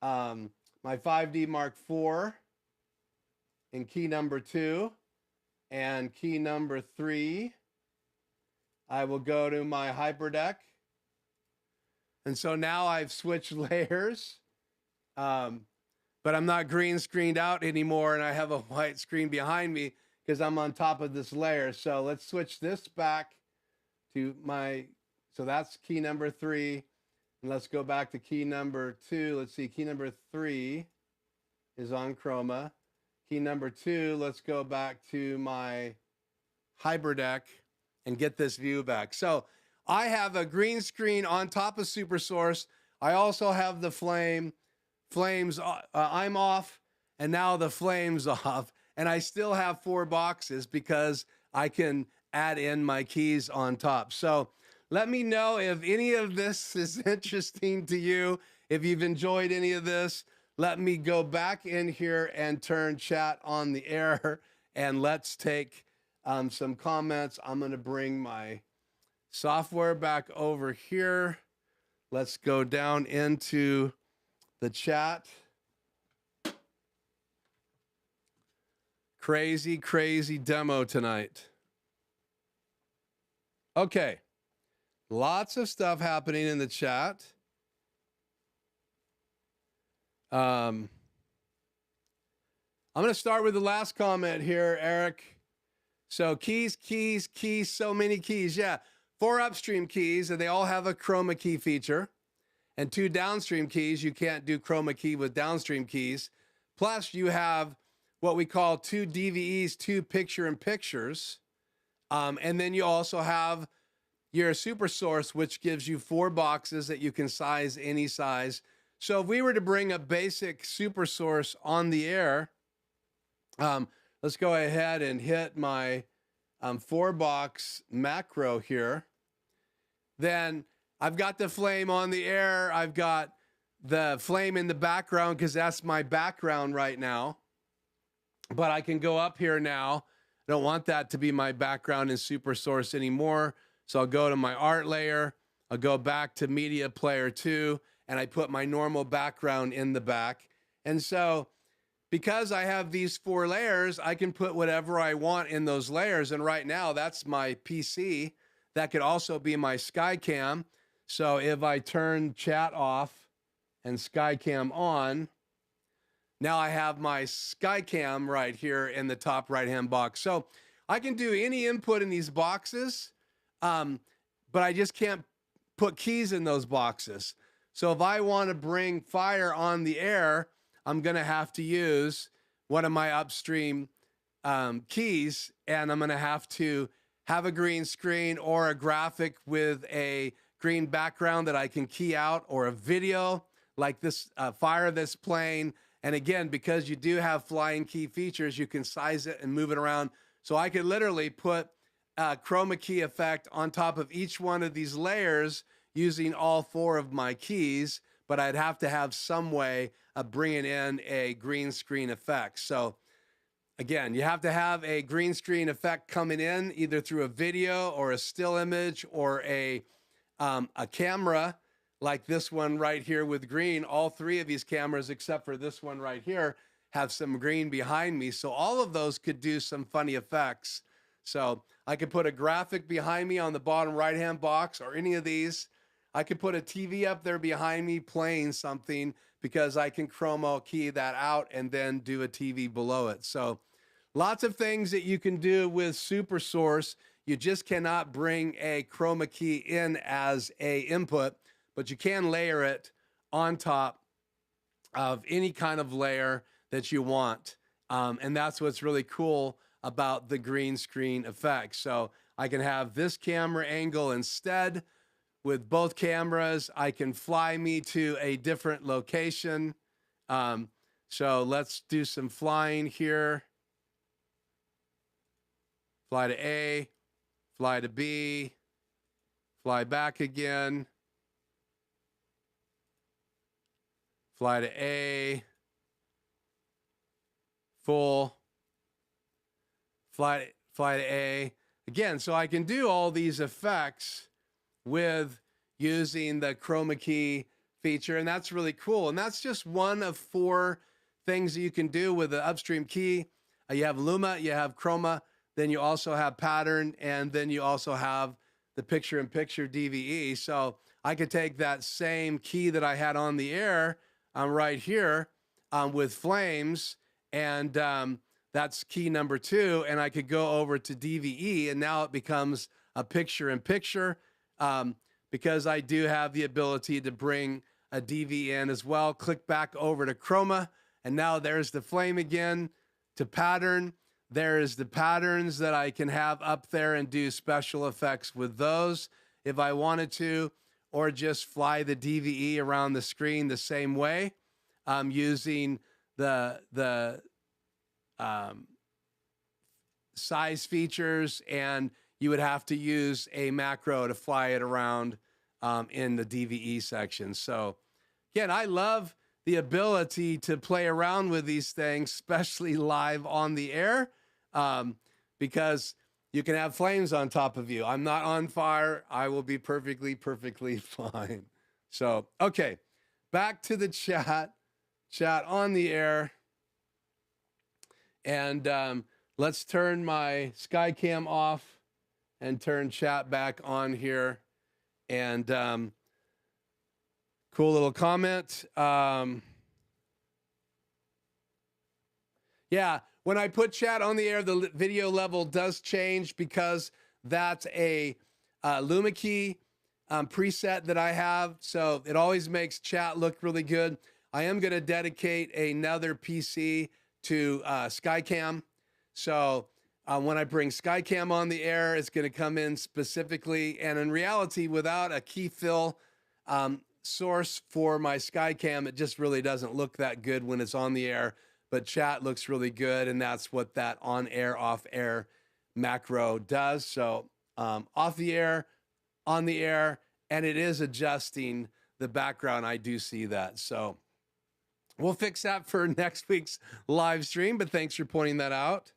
my 5D Mark IV in key number 2. And key number 3, I will go to my hyperdeck. And so now I've switched layers, but I'm not green screened out anymore, and I have a white screen behind me because I'm on top of this layer. So let's switch this back to so that's key number 3. And let's go back to key number 2. Let's see, key number 3. is on Chroma. Key number 2, let's go back to my Hyperdeck and get this view back. So I have a green screen on top of Super Source. I also have the flames. I'm off, and now the flames off. And I still have 4 boxes because I can add in my keys on top. So let me know if any of this is interesting to you. If you've enjoyed any of this, let me go back in here and turn chat on the air, and let's take some comments. I'm going to bring my software back over here. Let's go down into the chat. Crazy, crazy demo tonight. Okay. Lots of stuff happening in the chat. I'm going to start with the last comment here, Eric. So keys, so many keys. Yeah, 4 upstream keys, and they all have a chroma key feature. And 2 downstream keys. You can't do chroma key with downstream keys. Plus, you have what we call 2 DVEs, 2 picture-in-pictures. And then you also have your Super Source, which gives you 4 boxes that you can size any size. So if we were to bring a basic Super Source on the air, let's go ahead and hit my 4-box macro here. Then I've got the flame on the air. I've got the flame in the background because that's my background right now. But I can go up here now. I don't want that to be my background in Super Source anymore. So I'll go to my art layer. I'll go back to Media Player 2, and I put my normal background in the back. And so because I have these 4 layers, I can put whatever I want in those layers. And right now, that's my PC. That could also be my Skycam. So if I turn chat off and Skycam on, now I have my Skycam right here in the top right-hand box. So I can do any input in these boxes, but I just can't put keys in those boxes. So if I want to bring fire on the air, I'm going to have to use one of my upstream keys, and I'm going to have a green screen or a graphic with a green background that I can key out, or a video like this fire that's playing. And again, because you do have flying key features, you can size it and move it around. So I could literally put a chroma key effect on top of each one of these layers using all 4 of my keys, but I'd have to have some way of bringing in a green screen effect. So again, you have to have a green screen effect coming in either through a video or a still image or a camera like this one right here with green. All 3 of these cameras, except for this one right here, have some green behind me. So all of those could do some funny effects. So I could put a graphic behind me on the bottom right-hand box, or any of these. I could put a TV up there behind me playing something because I can chroma key that out and then do a TV below it. So lots of things that you can do with Super Source. You just cannot bring a chroma key in as a input, but you can layer it on top of any kind of layer that you want. And that's what's really cool about the green screen effect. So I can have this camera angle instead. With both cameras, I can fly me to a different location. So let's do some flying here. Fly to A, fly to B, fly back again. Fly to A, full, fly to A. Again, so I can do all these effects with using the chroma key feature, and that's really cool. And that's just one of 4 things that you can do with the upstream key. You have Luma, you have Chroma, then you also have pattern, and then you also have the picture-in-picture DVE. So I could take that same key that I had on the air right here with flames, and that's key number 2, and I could go over to DVE, and now it becomes a picture-in-picture. Because I do have the ability to bring a DV in as well. Click back over to Chroma, And now there's the flame again to pattern. There's the patterns that I can have up there and do special effects with those if I wanted to, or just fly the DVE around the screen the same way, using the size features, and you would have to use a macro to fly it around in the DVE section. So again, I love the ability to play around with these things, especially live on the air, because you can have flames on top of you. I'm not on fire. I will be perfectly fine. So, okay, back to the chat on the air. And let's turn my Skycam off and turn chat back on here. And cool little comment. Yeah, when I put chat on the air, the video level does change because that's a Chroma Key preset that I have. So it always makes chat look really good. I am going to dedicate another PC to Skycam. So when I bring Skycam on the air, it's going to come in specifically. And in reality, without a key fill source for my Skycam, it just really doesn't look that good when it's on the air. But chat looks really good, and that's what that on-air, off-air macro does. So off the air, on the air, and it is adjusting the background. I do see that. So we'll fix that for next week's live stream, but thanks for pointing that out.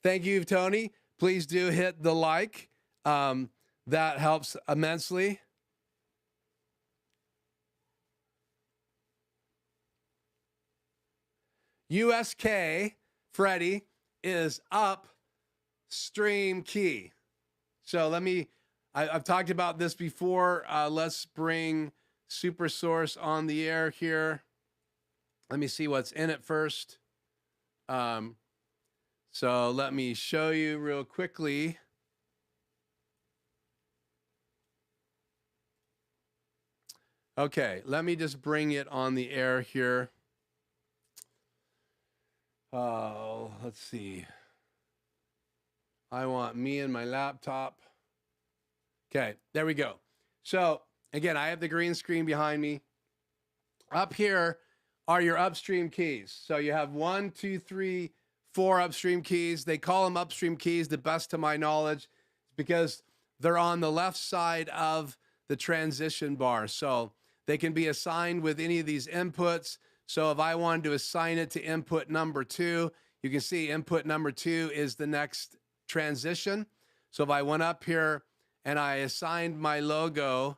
Thank you, Tony. Please do hit the like. That helps immensely. USK, Freddie, is upstream key. So I've talked about this before. Let's bring Super Source on the air here. Let me see what's in it first. So let me show you real quickly. Okay, let me just bring it on the air here. Oh, let's see. I want me and my laptop. Okay, there we go. So again, I have the green screen behind me. Up here are your upstream keys. So you have 1, 2, 3, 4 upstream keys. They call them upstream keys, the best to my knowledge, because they're on the left side of the transition bar. So they can be assigned with any of these inputs. So if I wanted to assign it to input number 2, you can see input number 2 is the next transition. So if I went up here and I assigned my logo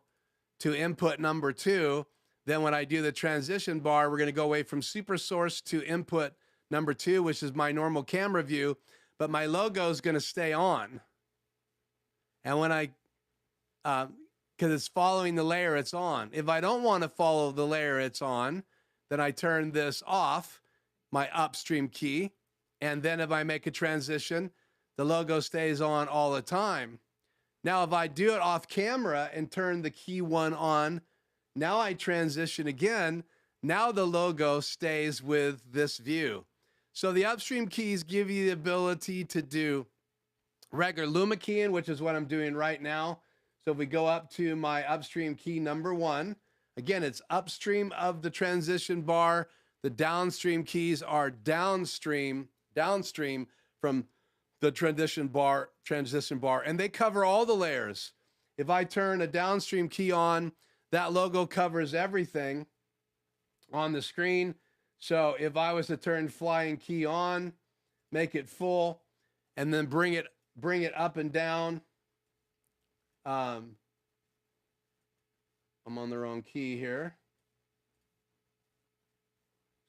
to input number 2, then when I do the transition bar, we're going to go away from Super Source to input number 2, which is my normal camera view, but my logo is going to stay on. And when because it's following the layer it's on. If I don't want to follow the layer it's on, then I turn this off, my upstream key. And then if I make a transition, the logo stays on all the time. Now, if I do it off camera and turn the key 1 on, now I transition again. Now the logo stays with this view. So the upstream keys give you the ability to do regular Chroma Keying, which is what I'm doing right now. So if we go up to my upstream key number 1, again, it's upstream of the transition bar. The downstream keys are downstream from the transition bar, and they cover all the layers. If I turn a downstream key on, that logo covers everything on the screen. So if I was to turn flying key on, make it full, and then bring it up and down. I'm on the wrong key here.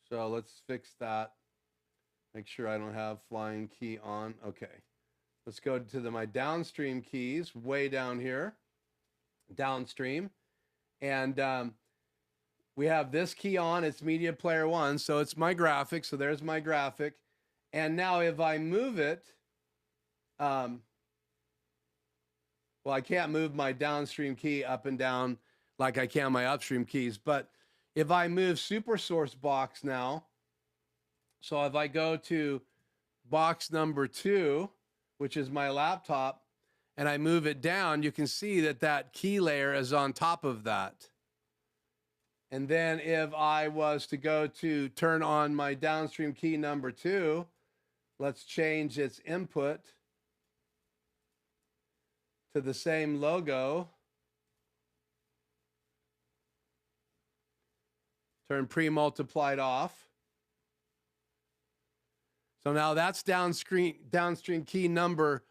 So let's fix that. Make sure I don't have flying key on. Okay. Let's go to my downstream keys, way down here. Downstream. And we have this key on. It's Media Player 1. So it's my graphic. So there's my graphic. And now if I move it, well, I can't move my downstream key up and down like I can my upstream keys. But if I move Super Source box now, So if I go to box number 2, which is my laptop, and I move it down, you can see that that key layer is on top of that. And then if I was to go to turn on my downstream key number 2, let's change its input to the same logo. Turn pre-multiplied off. So now that's downstream key number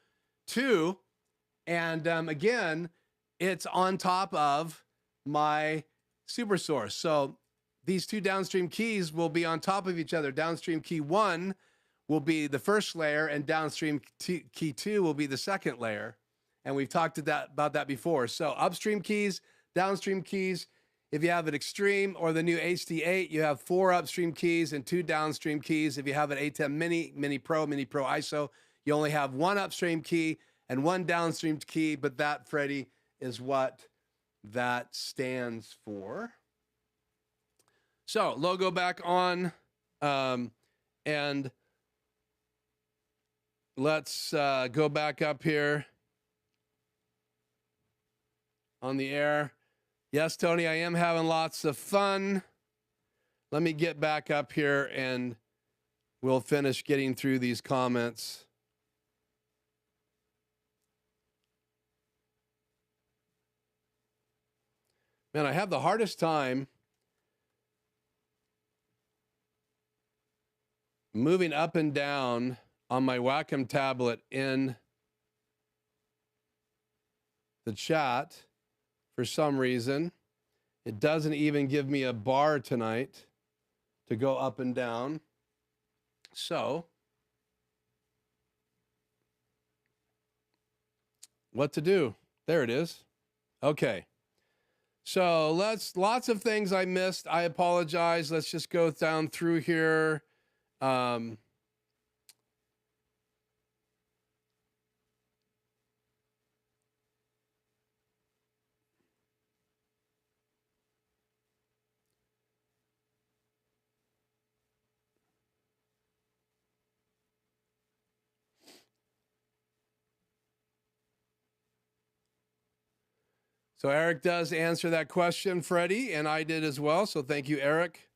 2. And again, it's on top of my Super Source. So these two downstream keys will be on top of each other. Downstream key 1 will be the first layer, and downstream key 2 will be the second layer. And we've talked about that before. So upstream keys, downstream keys. If you have an Extreme or the new HD8, you have 4 upstream keys and 2 downstream keys. If you have an ATEM Mini Pro ISO, you only have 1 upstream key and 1 downstream key, but that, Freddie, is what that stands for. So logo back on, and let's go back up here on the air. Yes, Tony, I am having lots of fun. Let me get back up here and we'll finish getting through these comments. Man, I have the hardest time moving up and down on my Wacom tablet in the chat. For some reason, it doesn't even give me a bar tonight to go up and down. So, what to do? There it is. Okay. So lots of things I missed. I apologize. Let's just go down through here. So Eric does answer that question, Freddie, and I did as well. So thank you, Eric.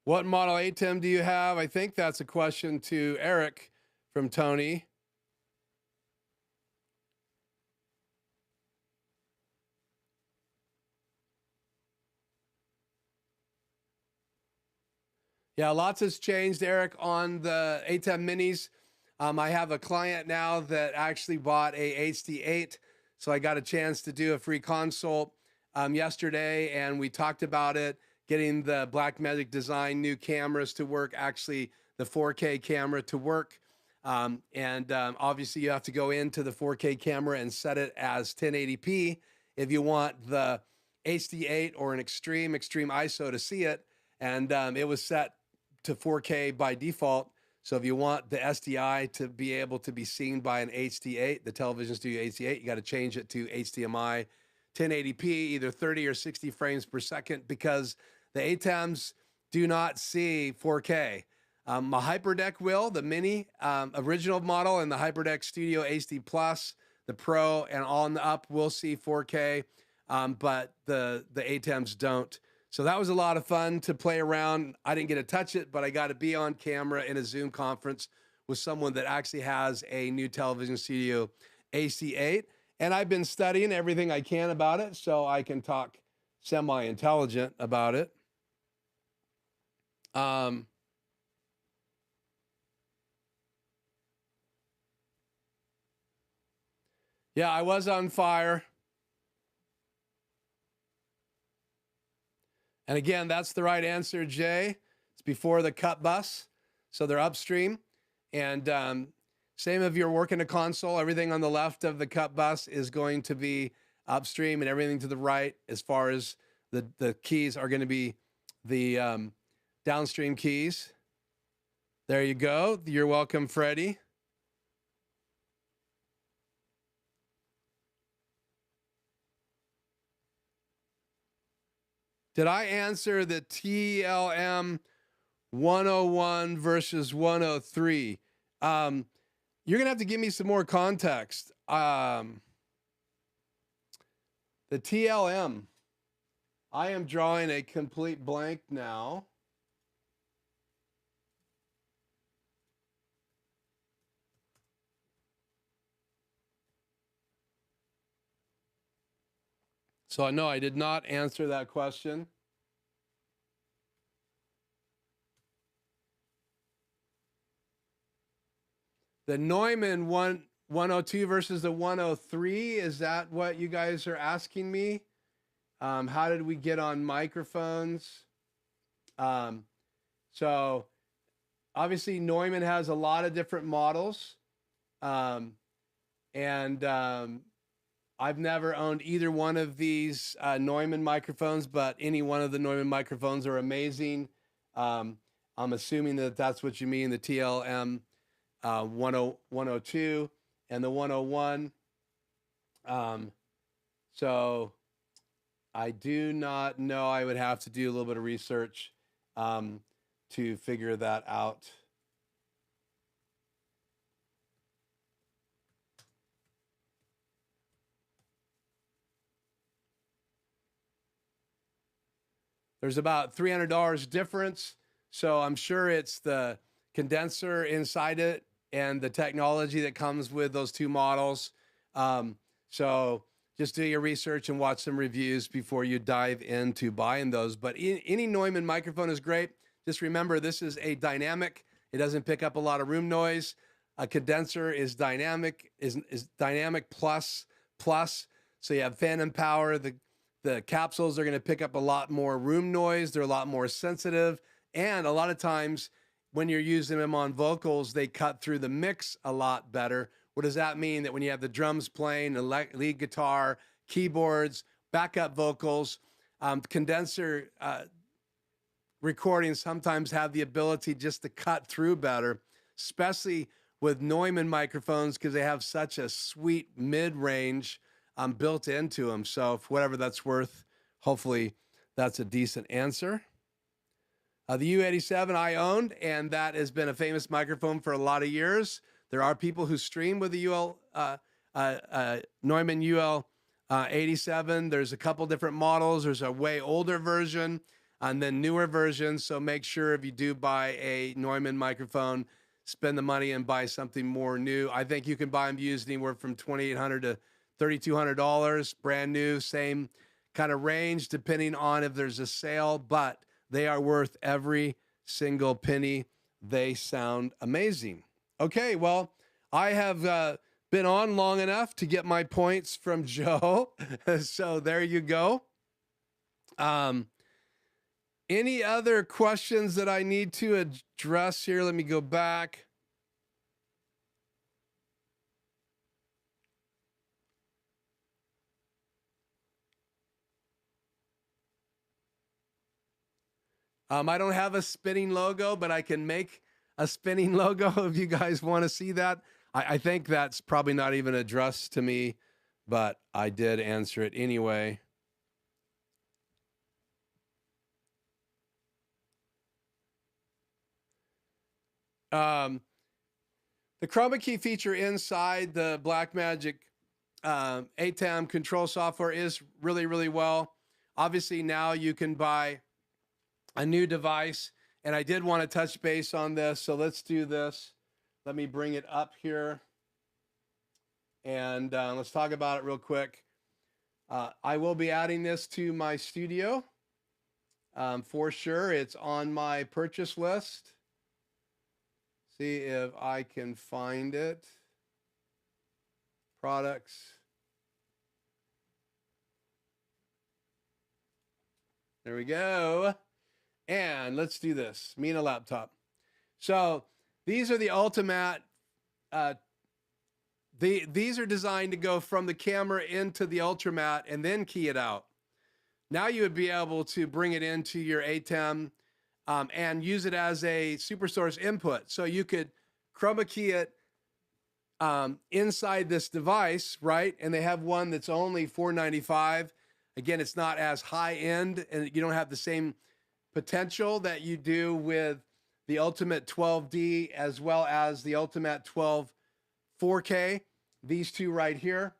What model ATEM do you have? I think that's a question to Eric from Tony. Yeah, lots has changed, Eric, on the ATEM Minis. I have a client now that actually bought a HD8, so I got a chance to do a free consult yesterday, and we talked about it, getting the Blackmagic design new cameras to work, actually the 4K camera to work. Obviously you have to go into the 4K camera and set it as 1080p if you want the HD8 or an Extreme ISO to see it. And it was set to 4K by default. So if you want the SDI to be able to be seen by an HD8, the Television Studio HD8, you got to change it to HDMI 1080p, either 30 or 60 frames per second, because the ATEMs do not see 4K. My HyperDeck will, the Mini original model, and the HyperDeck Studio HD Plus, the Pro, and on the up will see 4K, but the ATEMs don't. So that was a lot of fun to play around. I didn't get to touch it, but I got to be on camera in a Zoom conference with someone that actually has a new Television Studio HD8. And I've been studying everything I can about it so I can talk semi-intelligent about it. Yeah, I was on fire. And again, that's the right answer, Jay. It's before the cut bus, so they're upstream. And same if you're working a console, everything on the left of the cut bus is going to be upstream, and everything to the right, as far as the keys, are going to be the downstream keys. There you go. You're welcome, Freddie. Did I answer the TLM 101 versus 103? You're going to have to give me some more context. The TLM, I am drawing a complete blank now. So no, I did not answer that question. The Neumann 102 versus the 103, is that what you guys are asking me? How did we get on microphones? So obviously Neumann has a lot of different models. I've never owned either one of these Neumann microphones, but any one of the Neumann microphones are amazing. I'm assuming that that's what you mean, the TLM 102 and the 101. So I do not know. I would have to do a little bit of research to figure that out. There's about $300 difference. So I'm sure it's the condenser inside it and the technology that comes with those two models. So just do your research and watch some reviews before you dive into buying those. But any Neumann microphone is great. Just remember, this is a dynamic. It doesn't pick up a lot of room noise. A condenser is dynamic, is dynamic plus. So you have phantom power. The capsules are going to pick up a lot more room noise. They're a lot more sensitive. And a lot of times when you're using them on vocals, they cut through the mix a lot better. What does that mean? That when you have the drums playing, the lead guitar, keyboards, backup vocals, condenser recordings sometimes have the ability just to cut through better, especially with Neumann microphones because they have such a sweet mid-range built into them. So for whatever that's worth, hopefully that's a decent answer. The U87 I owned, and that has been a famous microphone for a lot of years. There are people who stream with the Neumann UL 87. There's a couple different models. There's a way older version and then newer versions. So make sure if you do buy a Neumann microphone, spend the money and buy something more new. I think you can buy them used anywhere from $2,800 to $3,200, brand new, same kind of range, depending on if there's a sale, but they are worth every single penny. They sound amazing. Okay, well, I have been on long enough to get my points from Joe. So there you go. Any other questions that I need to address here? Let me go back. I don't have a spinning logo, but I can make a spinning logo if you guys want to see that. I think that's probably not even addressed to me, but I did answer it anyway. The Chroma Key feature inside the Blackmagic ATEM control software is really, really well. Obviously, now you can buy a new device, and I did want to touch base on this, so let's do this. Let me bring it up here, and let's talk about it real quick. I will be adding this to my studio for sure. It's on my purchase list. See if I can find it. Products. There we go. And let's do this. Me and a laptop. So these are the Ultimatte. These are designed to go from the camera into the Ultimatte and then key it out. Now you would be able to bring it into your ATEM and use it as a Super Solurce input. So you could Chroma key it inside this device, right? And they have one that's only $495. Again, it's not as high end, and you don't have the same potential that you do with the Ultimatte 12D as well as the Ultimatte 12 4K. These two right here.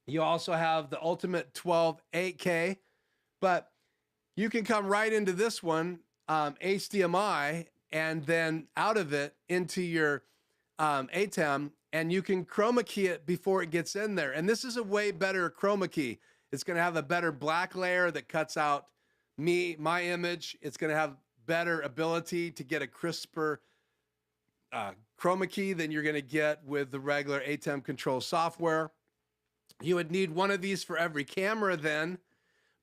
You also have the Ultimatte 12 8K, but you can come right into this one, HDMI, and then out of it into your ATEM, and you can chroma key it before it gets in there. And this is a way better chroma key. It's going to have a better black layer that cuts out my image. It's going to have better ability to get a crisper chroma key than you're going to get with the regular ATEM control software. You would need one of these for every camera then,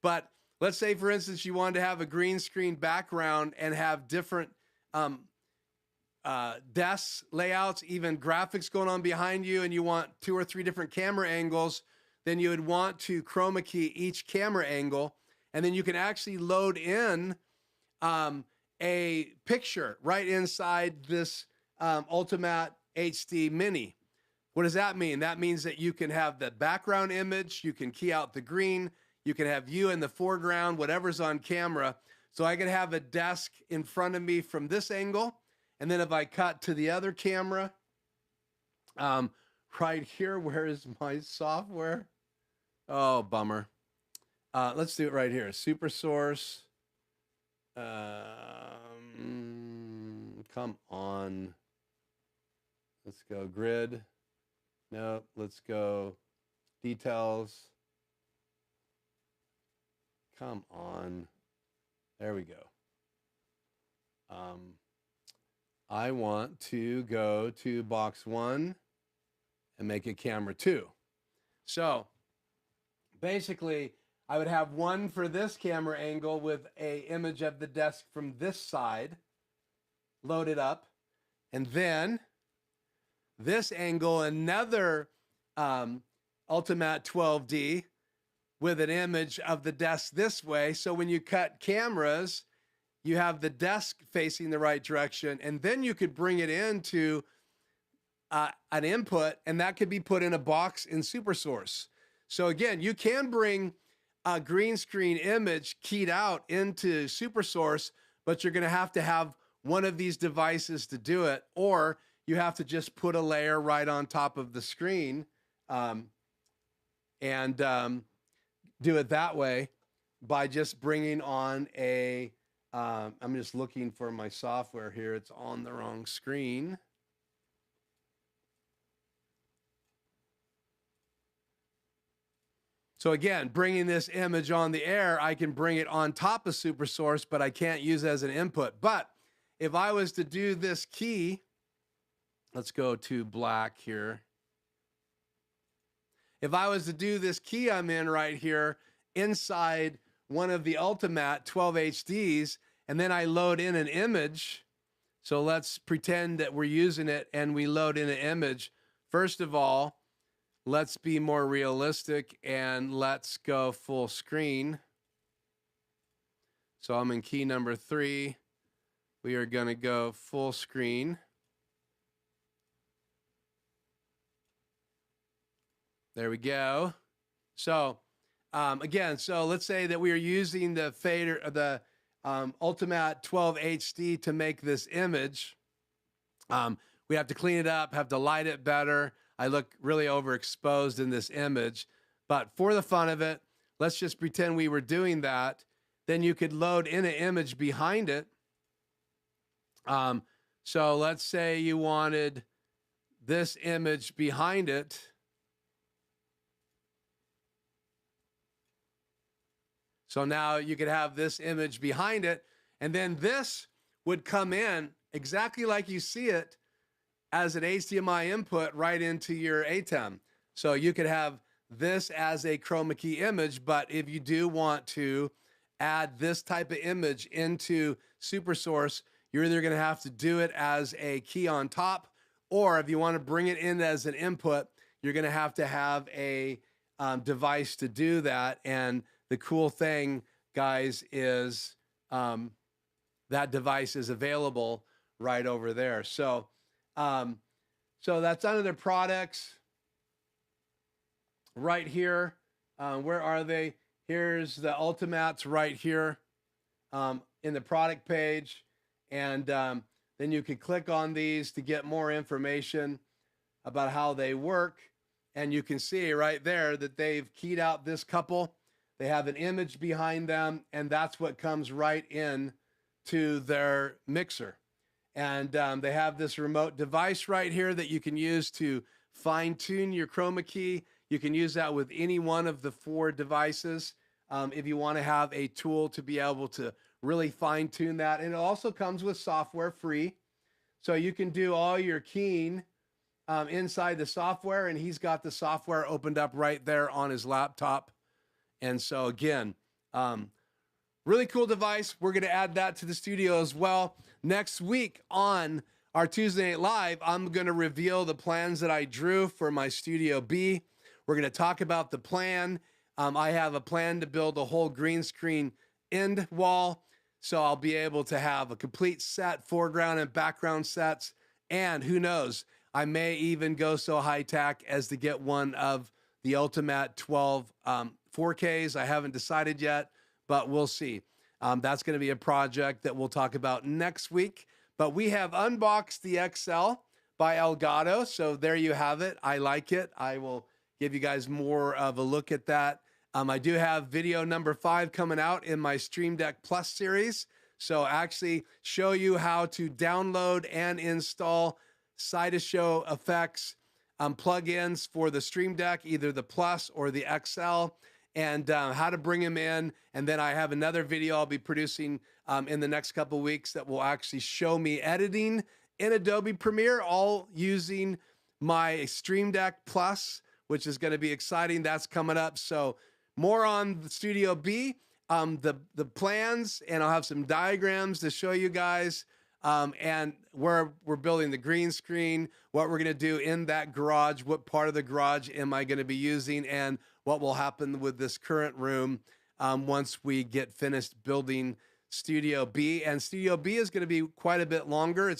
but let's say, for instance, you wanted to have a green screen background and have different desks, layouts, even graphics going on behind you, and you want 2 or 3 different camera angles, then you would want to chroma key each camera angle, and then you can actually load in a picture right inside this Ultimatte HD Mini. What does that mean? That means that you can have the background image, you can key out the green, you can have you in the foreground, whatever's on camera. So I could have a desk in front of me from this angle, and then if I cut to the other camera, right here, where is my software? Oh, bummer. Let's do it right here. Super Source. Come on. Let's go grid. No, let's go details. Come on. There we go. I want to go to box 1 and make it camera 2. So basically, I would have one for this camera angle with an image of the desk from this side loaded up. And then this angle, another Ultimatte 12D with an image of the desk this way. So when you cut cameras, you have the desk facing the right direction, and then you could bring it into an input, and that could be put in a box in Super Source. So again, you can bring a green screen image keyed out into Super Source, but you're going to have one of these devices to do it, or you have to just put a layer right on top of the screen and do it that way by just bringing on a, I'm just looking for my software here. It's on the wrong screen. So again, bringing this image on the air, I can bring it on top of Super Source, but I can't use it as an input. But if I was to do this key, let's go to black here. If I was to do this key I'm in right here inside one of the Ultimatte 12 HDs, and then I load in an image. So let's pretend that we're using it and we load in an image. First of all, let's be more realistic and let's go full screen. So I'm in key number 3. We are going to go full screen. There we go. So again, so let's say that we are using the fader, the Ultimatte 12 HD to make this image. We have to clean it up, have to light it better. I look really overexposed in this image, but for the fun of it, let's just pretend we were doing that. Then you could load in an image behind it. So let's say you wanted this image behind it. So now you could have this image behind it, and then this would come in exactly like you see it as an HDMI input right into your ATEM. So you could have this as a chroma key image, but if you do want to add this type of image into Super Source, you're either going to have to do it as a key on top, or if you want to bring it in as an input, you're going to have a device to do that. And the cool thing, guys, is that device is available right over there. So that's under their products right here. Where are they? Here's the Ultimattes right here in the product page. And then you can click on these to get more information about how they work. And you can see right there that they've keyed out this couple. They have an image behind them, and that's what comes right in to their mixer. And they have this remote device right here that you can use to fine tune your chroma key. You can use that with any one of the 4 devices if you want to have a tool to be able to really fine tune that. And it also comes with software free. So you can do all your keying inside the software, and he's got the software opened up right there on his laptop. And so again, really cool device. We're going to add that to the studio as well. Next week on our Tuesday Night Live, I'm going to reveal the plans that I drew for my Studio B. We're going to talk about the plan. I have a plan to build a whole green screen end wall. So I'll be able to have a complete set, foreground and background sets. And who knows, I may even go so high tech as to get one of the Ultimatte 12 4Ks. I haven't decided yet, but we'll see. That's going to be a project that we'll talk about next week. But we have unboxed the XL by Elgato. So there you have it. I like it. I will give you guys more of a look at that. I do have video number 5 coming out in my Stream Deck Plus series. So actually show you how to download and install side of show effects, plugins for the Stream Deck, either the Plus or the XL, and how to bring them in. And then I have another video I'll be producing in the next couple weeks that will actually show me editing in Adobe Premiere, all using my Stream Deck Plus, which is going to be exciting. That's coming up. So more on the Studio B, the plans, and I'll have some diagrams to show you guys, and where we're building the green screen, what we're going to do in that garage, what part of the garage am I going to be using, and what will happen with this current room once we get finished building Studio B. And Studio B is going to be quite a bit longer.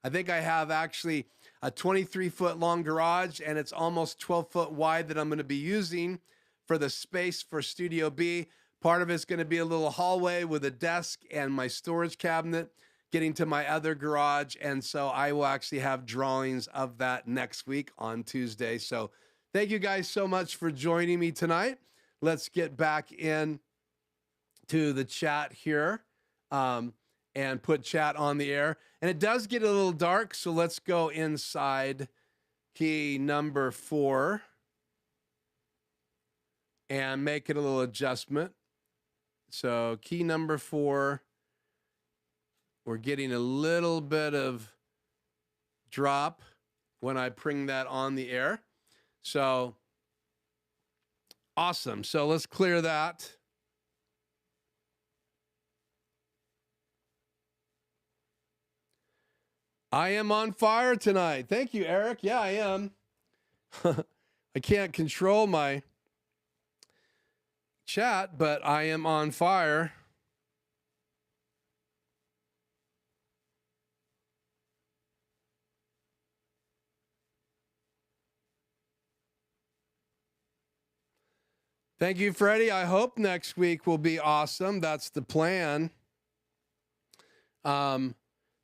I think I have actually a 23-foot long garage, and it's almost 12-foot wide that I'm going to be using for the space for Studio B. Part of it's going to be a little hallway with a desk and my storage cabinet getting to my other garage. And so I will actually have drawings of that next week on Tuesday. So thank you guys so much for joining me tonight. Let's get back in to the chat here and put chat on the air. And it does get a little dark, so let's go inside key number 4 and make it a little adjustment. So key number 4, we're getting a little bit of drop when I bring that on the air. So awesome. So let's clear that. I am on fire tonight. Thank you, Eric. Yeah, I am. I can't control my chat, but I am on fire. Thank you, Freddie. I hope next week will be awesome. That's the plan.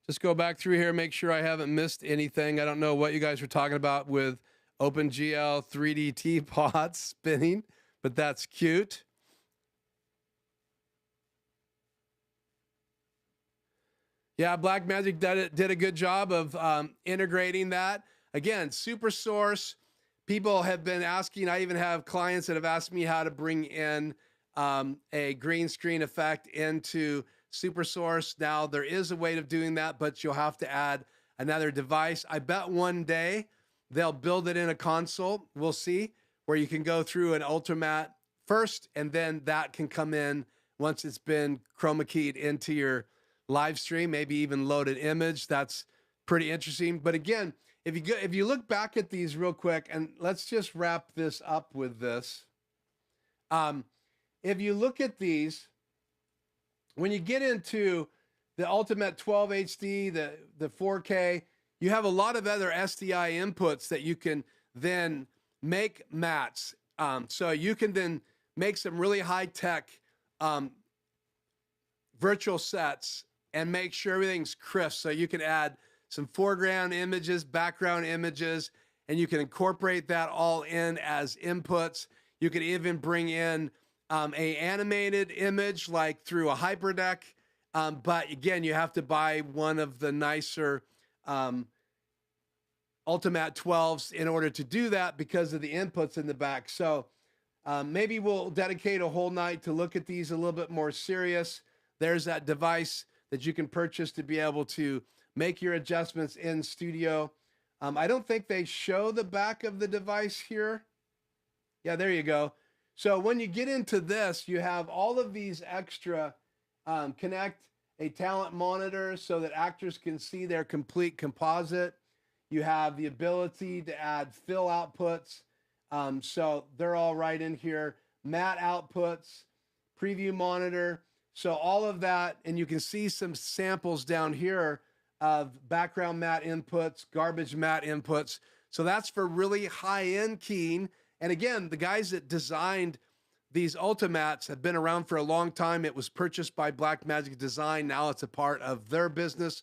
Just go back through here, make sure I haven't missed anything. I don't know what you guys were talking about with OpenGL 3D teapots spinning, but that's cute. Yeah, Blackmagic did a good job of integrating that. Again, Super Source. People have been asking, I even have clients that have asked me how to bring in a green screen effect into Super Source. Now, there is a way of doing that, but you'll have to add another device. I bet one day they'll build it in a console. We'll see, where you can go through an Ultimatte first, and then that can come in once it's been chroma keyed into your live stream, maybe even load an image. That's pretty interesting. But again, if you look back at these real quick, and let's just wrap this up with this. If you look at these, when you get into the Ultimatte 12 HD, the 4K, you have a lot of other SDI inputs that you can then make mats. So you can then make some really high-tech virtual sets and make sure everything's crisp. So you can add some foreground images, background images, and you can incorporate that all in as inputs. You could even bring in a animated image like through a hyperdeck. But again, you have to buy one of the nicer Ultimatte 12s in order to do that because of the inputs in the back. So maybe we'll dedicate a whole night to look at these a little bit more serious. There's that device that you can purchase to be able to make your adjustments in studio. I don't think they show the back of the device here. Yeah, there you go. So when you get into this, you have all of these extra connect a talent monitor so that actors can see their complete composite. You have the ability to add fill outputs. So they're all right in here. Matte outputs, preview monitor. So all of that, and you can see some samples down here of background matte inputs, garbage matte inputs. So that's for really high-end keying. And again, the guys that designed these Ultimattes have been around for a long time. It was purchased by Blackmagic Design. Now it's a part of their business.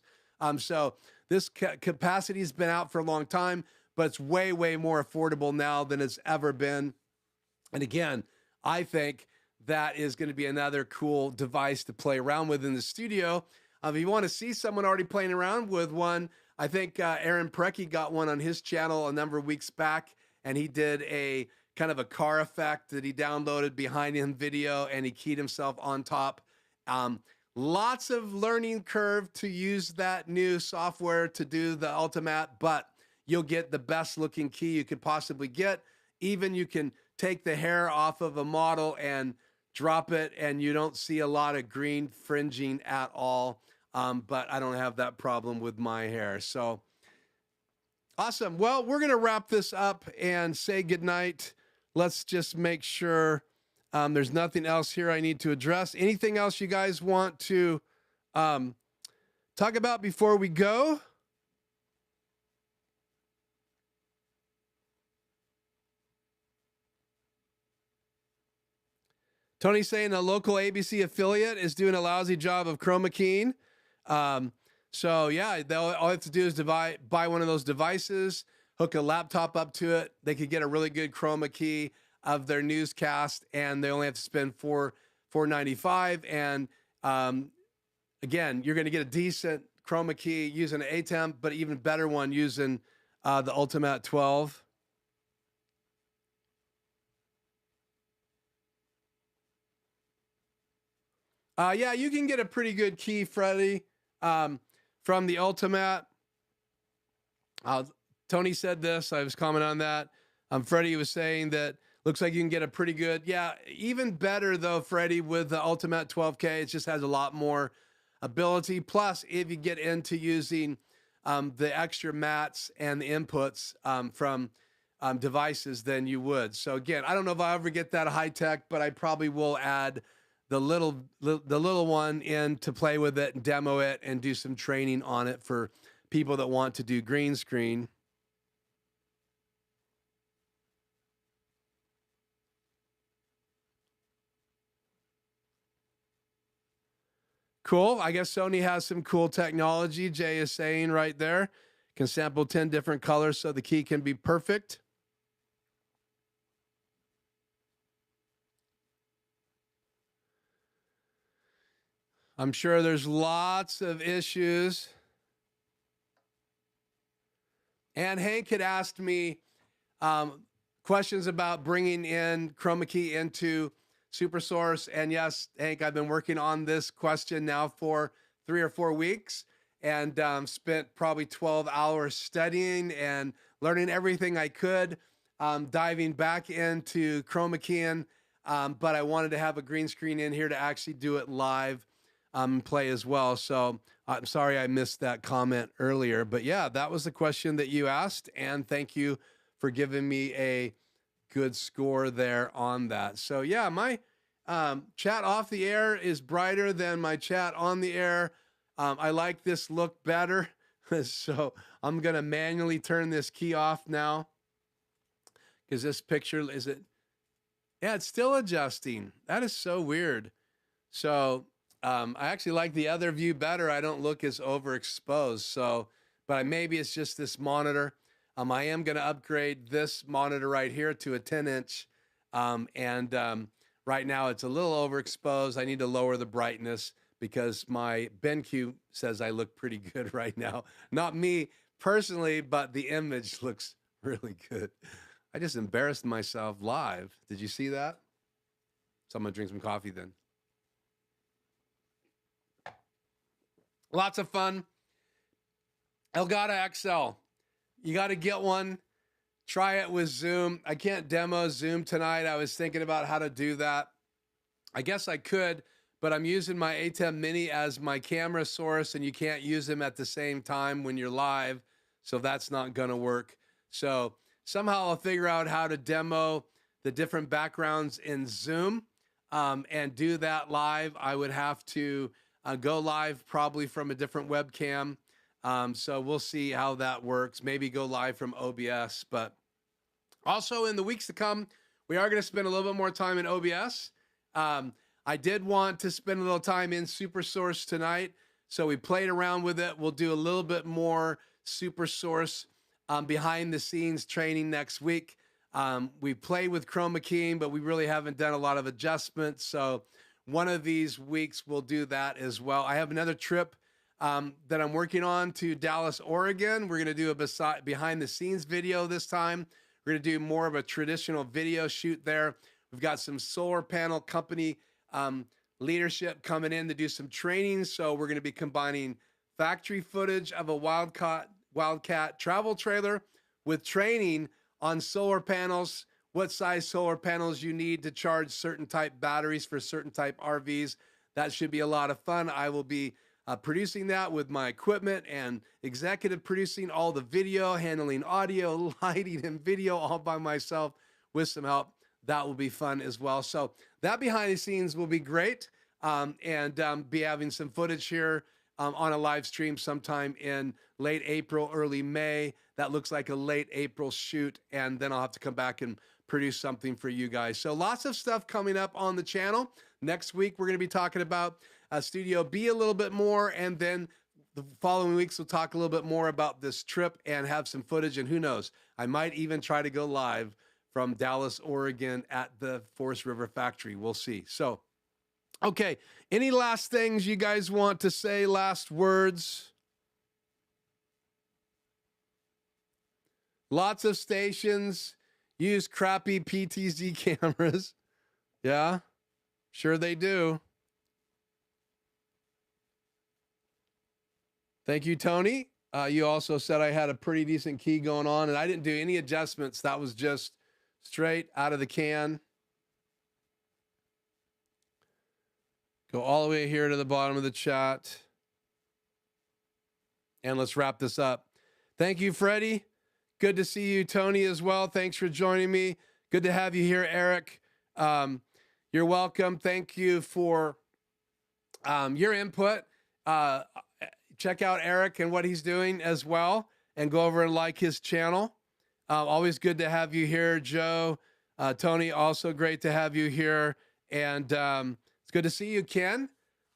So this capacity has been out for a long time, but it's way, way more affordable now than it's ever been. And again, I think that is going to be another cool device to play around with in the studio. If you want to see someone already playing around with one, I think Aaron Precky got one on his channel a number of weeks back, and he did a kind of a car effect that he downloaded behind him video, and he keyed himself on top. Lots of learning curve to use that new software to do the Ultimatte, but you'll get the best looking key you could possibly get. Even you can take the hair off of a model and drop it, and you don't see a lot of green fringing at all. But I don't have that problem with my hair. So awesome. Well, we're going to wrap this up and say goodnight. Let's just make sure there's nothing else here I need to address. Anything else you guys want to talk about before we go? Tony's saying a local ABC affiliate is doing a lousy job of Chroma Keying. So yeah, all they have to do is buy one of those devices, hook a laptop up to it. They could get a really good Chroma Key of their newscast, and they only have to spend $4.95. And again, you're going to get a decent Chroma Key using an ATEM, but even better one using the Ultimatte 12. Yeah, you can get a pretty good key, Freddie, from the Ultimatte. Tony said this. I was commenting on that. Freddie was saying that looks like you can get a pretty good. Yeah, even better, though, Freddie, with the Ultimatte 12K. It just has a lot more ability. Plus, if you get into using the extra mats and the inputs from devices, then you would. So, again, I don't know if I'll ever get that high tech, but I probably will add the little one in to play with it and demo it and do some training on it for people that want to do green screen. Cool. I guess Sony has some cool technology. Jay is saying right there, can sample 10 different colors so the key can be perfect. I'm sure there's lots of issues. And Hank had asked me questions about bringing in Chroma Key into Super Solurce. And yes, Hank, I've been working on this question now for 3 or 4 weeks, and spent probably 12 hours studying and learning everything I could, diving back into Chroma Keying. But I wanted to have a green screen in here to actually do it live. Play as well. So I'm sorry I missed that comment earlier, but yeah, that was the question that you asked, and thank you for giving me a good score there on that. So yeah, my chat off the air is brighter than my chat on the air. I like this look better. So I'm going to manually turn this key off now, because this picture is it. Yeah, it's still adjusting. That is so weird. So I actually like the other view better. I don't look as overexposed. So, but maybe it's just this monitor. I am going to upgrade this monitor right here to a 10-inch. And right now it's a little overexposed. I need to lower the brightness because my BenQ says I look pretty good right now. Not me personally, but the image looks really good. I just embarrassed myself live. Did you see that? So I'm gonna drink some coffee then. Lots of fun. Elgato XL. You got to get one. Try it with Zoom. I can't demo Zoom tonight. I was thinking about how to do that. I guess I could, but I'm using my ATEM Mini as my camera source, and you can't use them at the same time when you're live, so that's not going to work. So somehow I'll figure out how to demo the different backgrounds in Zoom and do that live. I would have to go live probably from a different webcam. So we'll see how that works. Maybe go live from OBS, but also in the weeks to come, we are going to spend a little bit more time in OBS. I did want to spend a little time in Super Solurce tonight, so we played around with it. We'll do a little bit more Super Solurce behind the scenes training next week. We played with Chroma Keying, but we really haven't done a lot of adjustments. So one of these weeks we'll do that as well. I have another trip that I'm working on to Dallas, Oregon. We're going to do a behind the scenes video this time. We're going to do more of a traditional video shoot there. We've got some solar panel company leadership coming in to do some training. So we're going to be combining factory footage of a Wildcat travel trailer with training on solar panels, what size solar panels you need to charge certain type batteries for certain type RVs. That should be a lot of fun. I will be producing that with my equipment and executive producing all the video, handling audio, lighting, and video all by myself with some help. That will be fun as well. So that behind the scenes will be great, and be having some footage here on a live stream sometime in late April, early May. That looks like a late April shoot, and then I'll have to come back and produce something for you guys. So lots of stuff coming up on the channel. Next week, we're going to be talking about Studio B a little bit more, and then the following weeks, we'll talk a little bit more about this trip and have some footage, and who knows, I might even try to go live from Dallas, Oregon at the Forest River factory. We'll see. So, okay, any last things you guys want to say, last words? Lots of stations use crappy PTZ cameras. Yeah, sure they do. Thank you, Tony. You also said I had a pretty decent key going on, and I didn't do any adjustments. That was just straight out of the can. Go all the way here to the bottom of the chat. And let's wrap this up. Thank you, Freddie. Good to see you, Tony, as well. Thanks for joining me. Good to have you here, Eric. You're welcome. Thank you for your input. Check out Eric and what he's doing as well, and go over and like his channel. Always good to have you here, Joe. Tony, also great to have you here. And it's good to see you, Ken.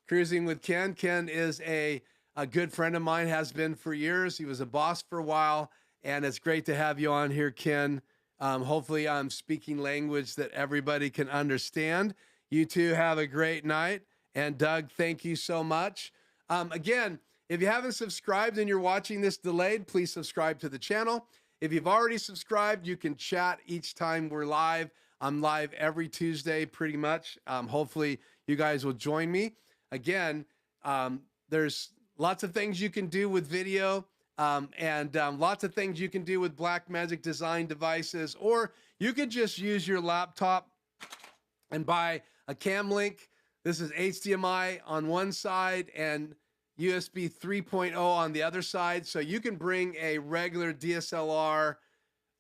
Cruising with Ken. Ken is a good friend of mine, has been for years. He was a boss for a while, and it's great to have you on here, Ken. Hopefully I'm speaking language that everybody can understand. You two have a great night. And Doug, thank you so much. Again, if you haven't subscribed and you're watching this delayed, please subscribe to the channel. If you've already subscribed, you can chat each time we're live. I'm live every Tuesday, pretty much. Hopefully you guys will join me. Again, there's lots of things you can do with video, and lots of things you can do with Blackmagic design devices, or you could just use your laptop and buy a cam link. This is HDMI on one side and USB 3.0 on the other side. So you can bring a regular DSLR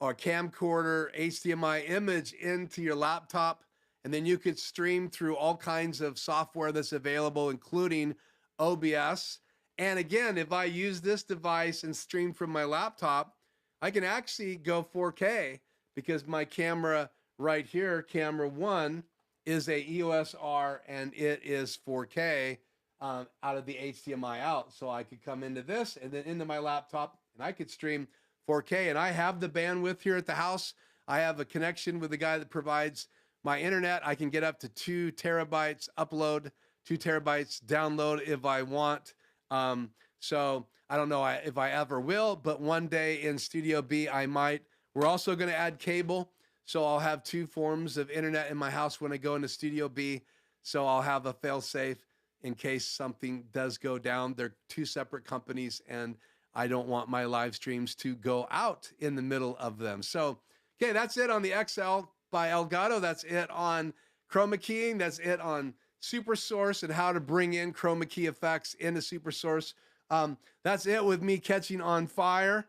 or camcorder HDMI image into your laptop, and then you could stream through all kinds of software that's available, including OBS. And again, if I use this device and stream from my laptop, I can actually go 4K because my camera right here, camera 1, is a EOS R, and it is 4K out of the HDMI out. So I could come into this and then into my laptop, and I could stream 4K. And I have the bandwidth here at the house. I have a connection with the guy that provides my internet. I can get up to 2 terabytes upload, 2 terabytes download if I want. So I don't know if I ever will, but one day in Studio B, I might. We're also going to add cable. So I'll have 2 forms of internet in my house when I go into Studio B. So I'll have a fail-safe in case something does go down. They're 2 separate companies, and I don't want my live streams to go out in the middle of them. So, okay, that's it on the XL by Elgato. That's it on Chroma Keying. That's it on Super Source and how to bring in Chroma Key effects into Super Source. That's it with me catching on fire.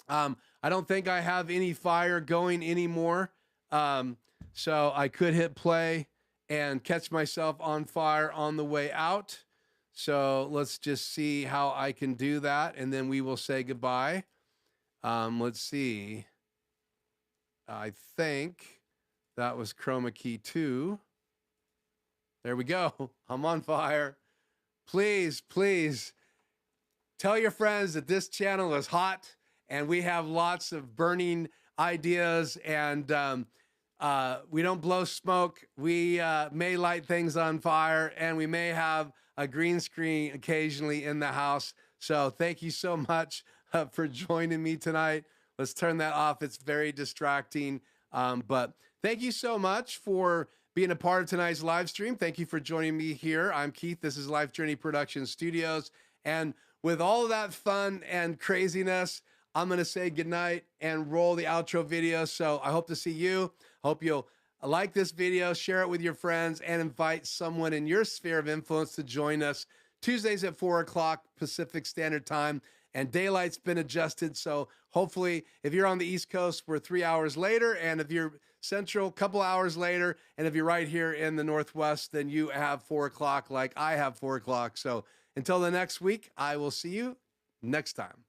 I don't think I have any fire going anymore. So I could hit play and catch myself on fire on the way out. So let's just see how I can do that, and then we will say goodbye. Let's see. I think that was Chroma Key 2. There we go. I'm on fire. Please, please tell your friends that this channel is hot and we have lots of burning ideas, and we don't blow smoke. We may light things on fire, and we may have a green screen occasionally in the house. So thank you so much for joining me tonight. Let's turn that off. It's very distracting. But thank you so much for being a part of tonight's live stream. Thank you for joining me here. I'm Keith. This is Life Journey Production Studios. And with all of that fun and craziness, I'm going to say goodnight and roll the outro video. So I hope to see you. Hope you'll like this video, share it with your friends, and invite someone in your sphere of influence to join us Tuesdays at 4 o'clock Pacific Standard Time. And daylight's been adjusted. So hopefully if you're on the East Coast, we're 3 hours later. And if you're Central, a couple hours later. And if you're right here in the Northwest, then you have 4 o'clock like I have 4 o'clock. So until the next week, I will see you next time.